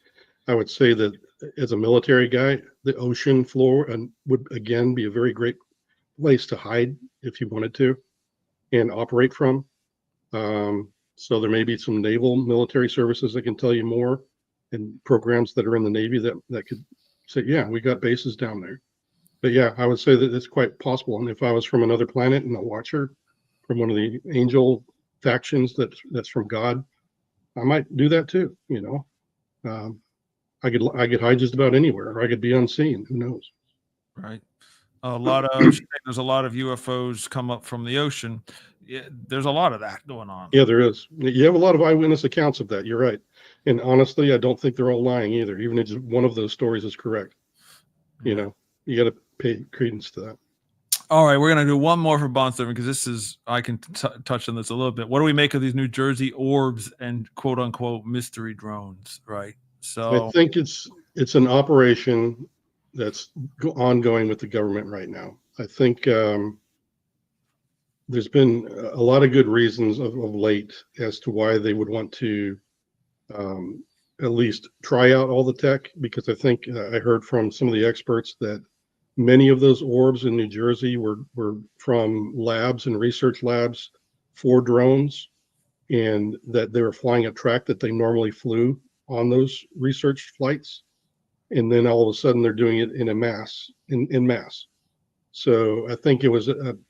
I would say that as a military guy, the ocean floor would again be a very great place to hide if you wanted to and operate from. So there may be some naval military services that can tell you more, and programs that are in the Navy that could say, yeah, we got bases down there. But yeah, I would say that it's quite possible. And if I was from another planet and a watcher from one of the angel factions that's from God, I might do that too. I could hide just about anywhere, or I could be unseen. Who knows? Right. There's a lot of UFOs come up from the ocean. Yeah, there's a lot of that going on. Yeah, there is. You have a lot of eyewitness accounts of that. You're right. And honestly, I don't think they're all lying either. Even if just one of those stories is correct, you got to pay credence to that. All right, we're gonna do one more for Bonston because I can touch on this a little bit. What do we make of these New Jersey orbs and quote unquote mystery drones? Right. So I think it's an operation that's ongoing with the government right now. I think there's been a lot of good reasons of late as to why they would want to at least try out all the tech, because I think I heard from some of the experts that many of those orbs in New Jersey were from labs and research labs for drones, and that they were flying a track that they normally flew on those research flights. And then all of a sudden they're doing it in mass. So I think it was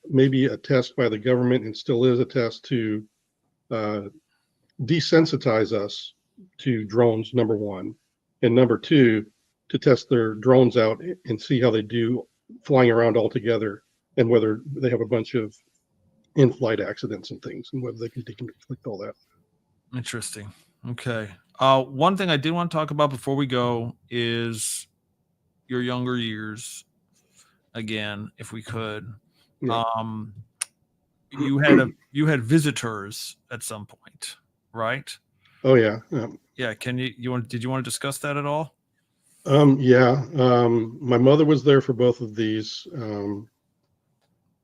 maybe a test by the government, and still is a test to desensitize us to drones, number one. And number two, to test their drones out and see how they do flying around all together, and whether they have a bunch of in-flight accidents and things, and whether they can deconflict all that. Interesting. Okay. One thing I did want to talk about before we go is your younger years again, if we could. Yeah. You had visitors at some point, right? Oh yeah. Yeah. Did you want to discuss that at all? Yeah. My mother was there for both of these.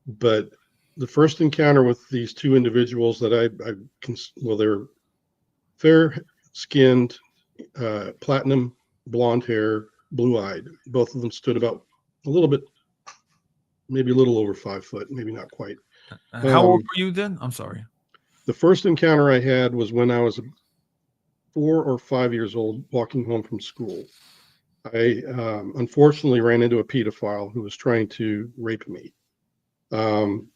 But the first encounter with these two individuals that they're fair-skinned, platinum blonde hair, blue-eyed. Both of them stood about maybe a little over 5 foot, maybe not quite. How old were you then? I'm sorry. The first encounter I had was when I was 4 or 5 years old, walking home from school. I unfortunately ran into a pedophile who was trying to rape me.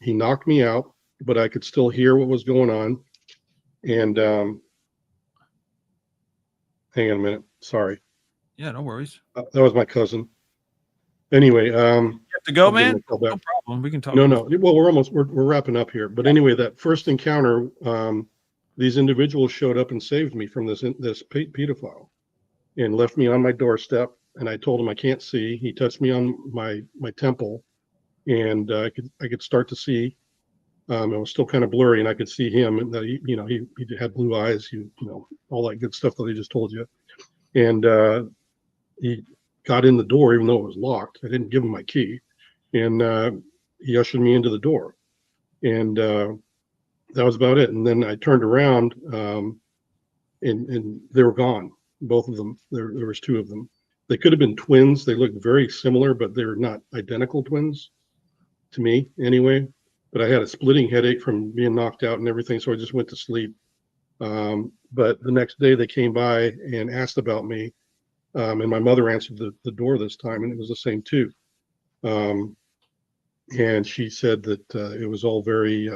He knocked me out, but I could still hear what was going on. And hang on a minute. Sorry. Yeah, no worries. That was my cousin. Anyway, you have to go, man. No problem. We can talk. No. Well, we're wrapping up here. But anyway, that first encounter, these individuals showed up and saved me from this pedophile. and left me on my doorstep. And I told him I can't see. He touched me on my temple, and I could start to see. It was still kind of blurry, and I could see him, and that he had blue eyes, all that good stuff that I just told you. And he got in the door, even though it was locked. I didn't give him my key, and he ushered me into the door, and that was about it. And then I turned around, and they were gone, both of them. There was two of them. They could have been twins. They looked very similar, but they're not identical twins to me anyway. But I had a splitting headache from being knocked out and everything, so I just went to sleep. But the next day they came by and asked about me, and my mother answered the door this time, and it was the same two. And she said that it was all very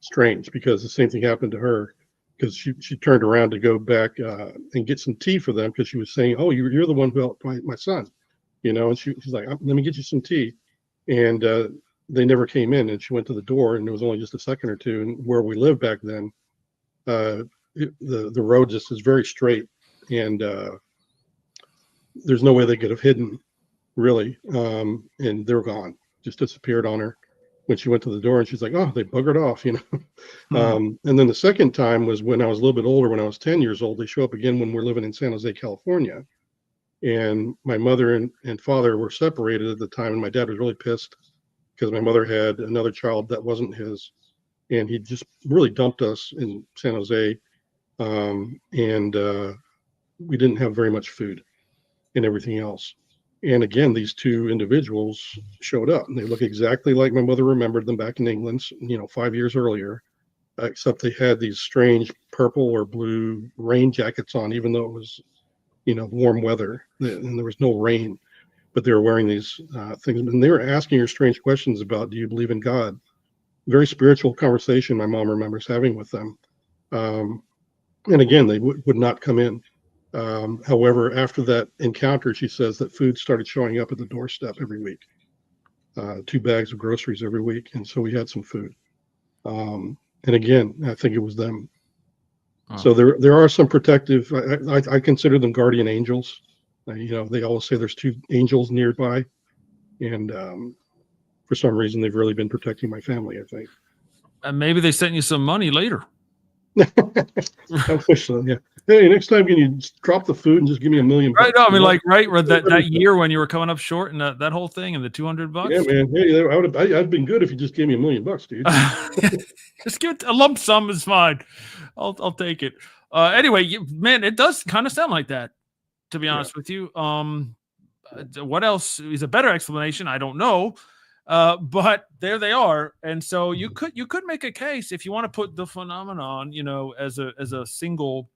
strange, because the same thing happened to her, because she turned around to go back and get some tea for them, because she was saying, "Oh, you're the one who helped my son," and she's like, "Let me get you some tea," and they never came in. And she went to the door, and it was only just a second or two. And where we lived back then, the road just is very straight, and there's no way they could have hidden, really. And they were gone, just disappeared on her when she went to the door. And she's like, "Oh, they buggered off," And then the second time was when I was a little bit older, when I was 10 years old. They show up again when we're living in San Jose, California. And my mother and father were separated at the time, and my dad was really pissed because my mother had another child that wasn't his, and he just really dumped us in San Jose. And we didn't have very much food and everything else. And again, these two individuals showed up, and they look exactly like my mother remembered them back in England, 5 years earlier, except they had these strange purple or blue rain jackets on, even though it was, warm weather and there was no rain. But they were wearing these things, and they were asking her strange questions about, "Do you believe in God?" Very spiritual conversation my mom remembers having with them. And again, they would not come in. However, after that encounter, she says that food started showing up at the doorstep every week, 2 bags of groceries every week. And so we had some food. And again, I think it was them. So there are some protective, I consider them guardian angels. They always say there's 2 angels nearby. And for some reason, they've really been protecting my family, I think. And maybe they sent you some money later. I wish so, yeah. Hey, next time, can you drop the food and just give me $1 million? Right. No, I mean, that year when you were coming up short, and that whole thing, and the $200. Yeah, man. Hey, I'd been good if you just gave me $1 million, dude. Just give it a lump sum is fine. I'll take it. Anyway, man, it does kind of sound like that, to be honest with you. What else is a better explanation? I don't know. But there they are. And so you could make a case, if you want to put the phenomenon, as a single,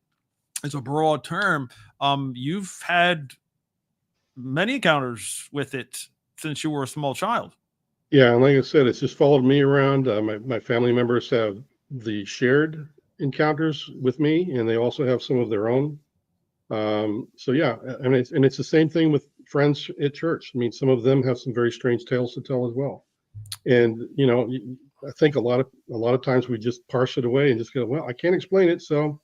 as a broad term. You've had many encounters with it since you were a small child. Yeah, and like I said, it's just followed me around. My family members have the shared encounters with me, and they also have some of their own. So yeah, and it's the same thing with friends at church. I mean, some of them have some very strange tales to tell as well. And I think a lot of times we just parse it away and just go, "Well, I can't explain it, so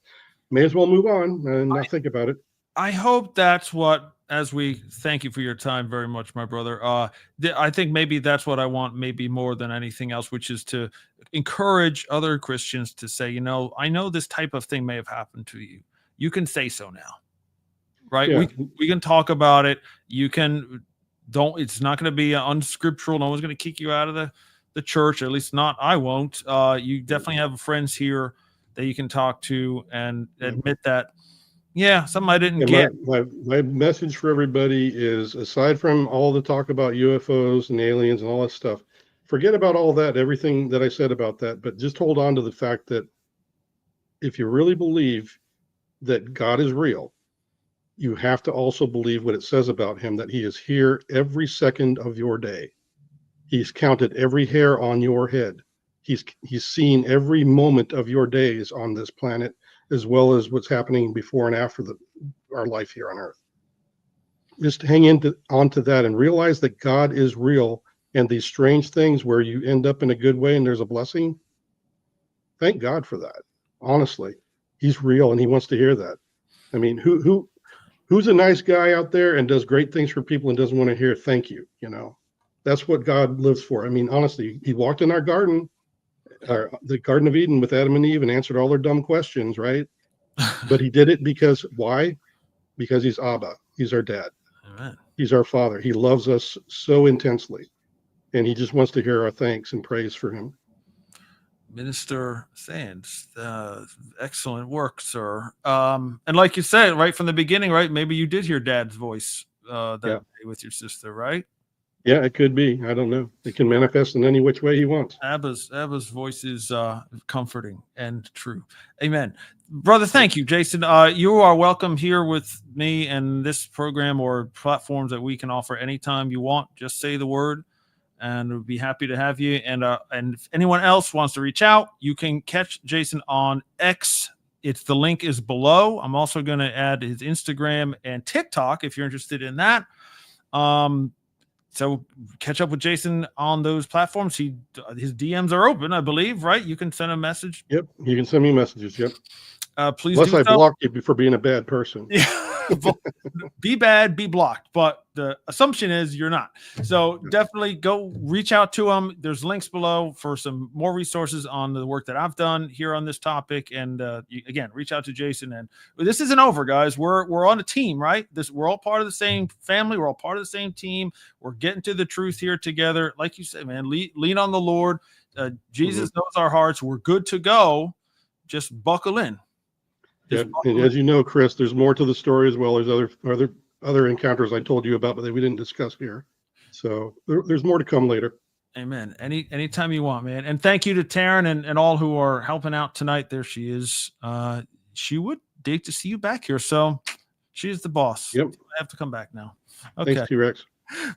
may as well move on and not think about it." I hope that's what, as we thank you for your time very much, my brother. I think maybe that's what I want, maybe more than anything else, which is to encourage other Christians to say, I know this type of thing may have happened to you. You can say so now, right? Yeah. We can talk about it. You can it's not going to be unscriptural. No one's going to kick you out of the church, or at least not. I won't. You definitely have friends here that you can talk to and admit that, yeah, something I didn't get. My message for everybody is, aside from all the talk about UFOs and aliens and all that stuff, forget about all that, everything that I said about that, but just hold on to the fact that if you really believe that God is real, you have to also believe what it says about him, that he is here every second of your day. He's counted every hair on your head. He's seen every moment of your days on this planet, as well as what's happening before and after our life here on Earth. Just hang onto that and realize that God is real, and these strange things where you end up in a good way and there's a blessing, thank God for that. Honestly, he's real, and he wants to hear that. I mean, who who's a nice guy out there and does great things for people and doesn't want to hear thank you? That's what God lives for. I mean, honestly, he walked in our garden, the Garden of Eden with Adam and Eve, and answered all their dumb questions, right? But he did it because why? Because he's Abba. He's our dad. Amen. He's our father. He loves us so intensely, and he just wants to hear our thanks and praise for him. Minister Sands, excellent work, sir. And like you said, right from the beginning, right? Maybe you did hear Dad's voice that day with your sister, right? Yeah, it could be. I don't know. It can manifest in any which way he wants. Abba's voice is comforting and true. Amen. Brother, thank you, Jason. You are welcome here with me and this program or platforms that we can offer anytime you want. Just say the word, and we'll be happy to have you. And if anyone else wants to reach out, you can catch Jason on X. The link is below. I'm also going to add his Instagram and TikTok if you're interested in that. So catch up with Jason on those platforms. His DMs are open, I believe, right? You can send a message. Yep, you can send me messages. Yep. Please. Unless I block you for being a bad person. Be bad, be blocked. But the assumption is you're not. So definitely go reach out to him. There's links below for some more resources on the work that I've done here on this topic. And again, reach out to Jason. And this isn't over, guys. We're on a team, right? We're all part of the same family. We're all part of the same team. We're getting to the truth here together. Like you said, man, lean on the Lord. Jesus knows our hearts. We're good to go. Just buckle in. Yeah, and as you know, Chris, there's more to the story as well. There's other encounters I told you about, but that we didn't discuss here. So there's more to come later. Amen. Anytime you want, man. And thank you to Taryn and all who are helping out tonight. There she is. She would dig to see you back here. So she's the boss. Yep. I have to come back now. Okay. Thanks, T-Rex.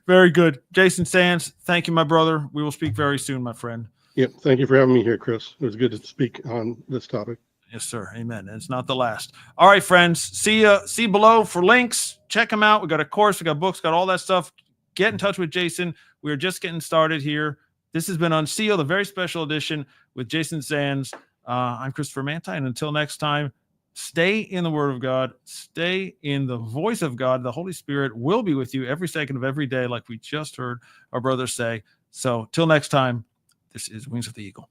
Very good. Jason Sands, thank you, my brother. We will speak very soon, my friend. Yep. Thank you for having me here, Chris. It was good to speak on this topic. Yes, sir. Amen. And it's not the last. All right, friends. See below for links. Check them out. We got a course. We got books. Got all that stuff. Get in touch with Jason. We're just getting started here. This has been Unsealed, a very special edition with Jason Sands. I'm Christopher Manti, and until next time, stay in the Word of God. Stay in the voice of God. The Holy Spirit will be with you every second of every day, like we just heard our brother say. So till next time, this is Wings of the Eagle.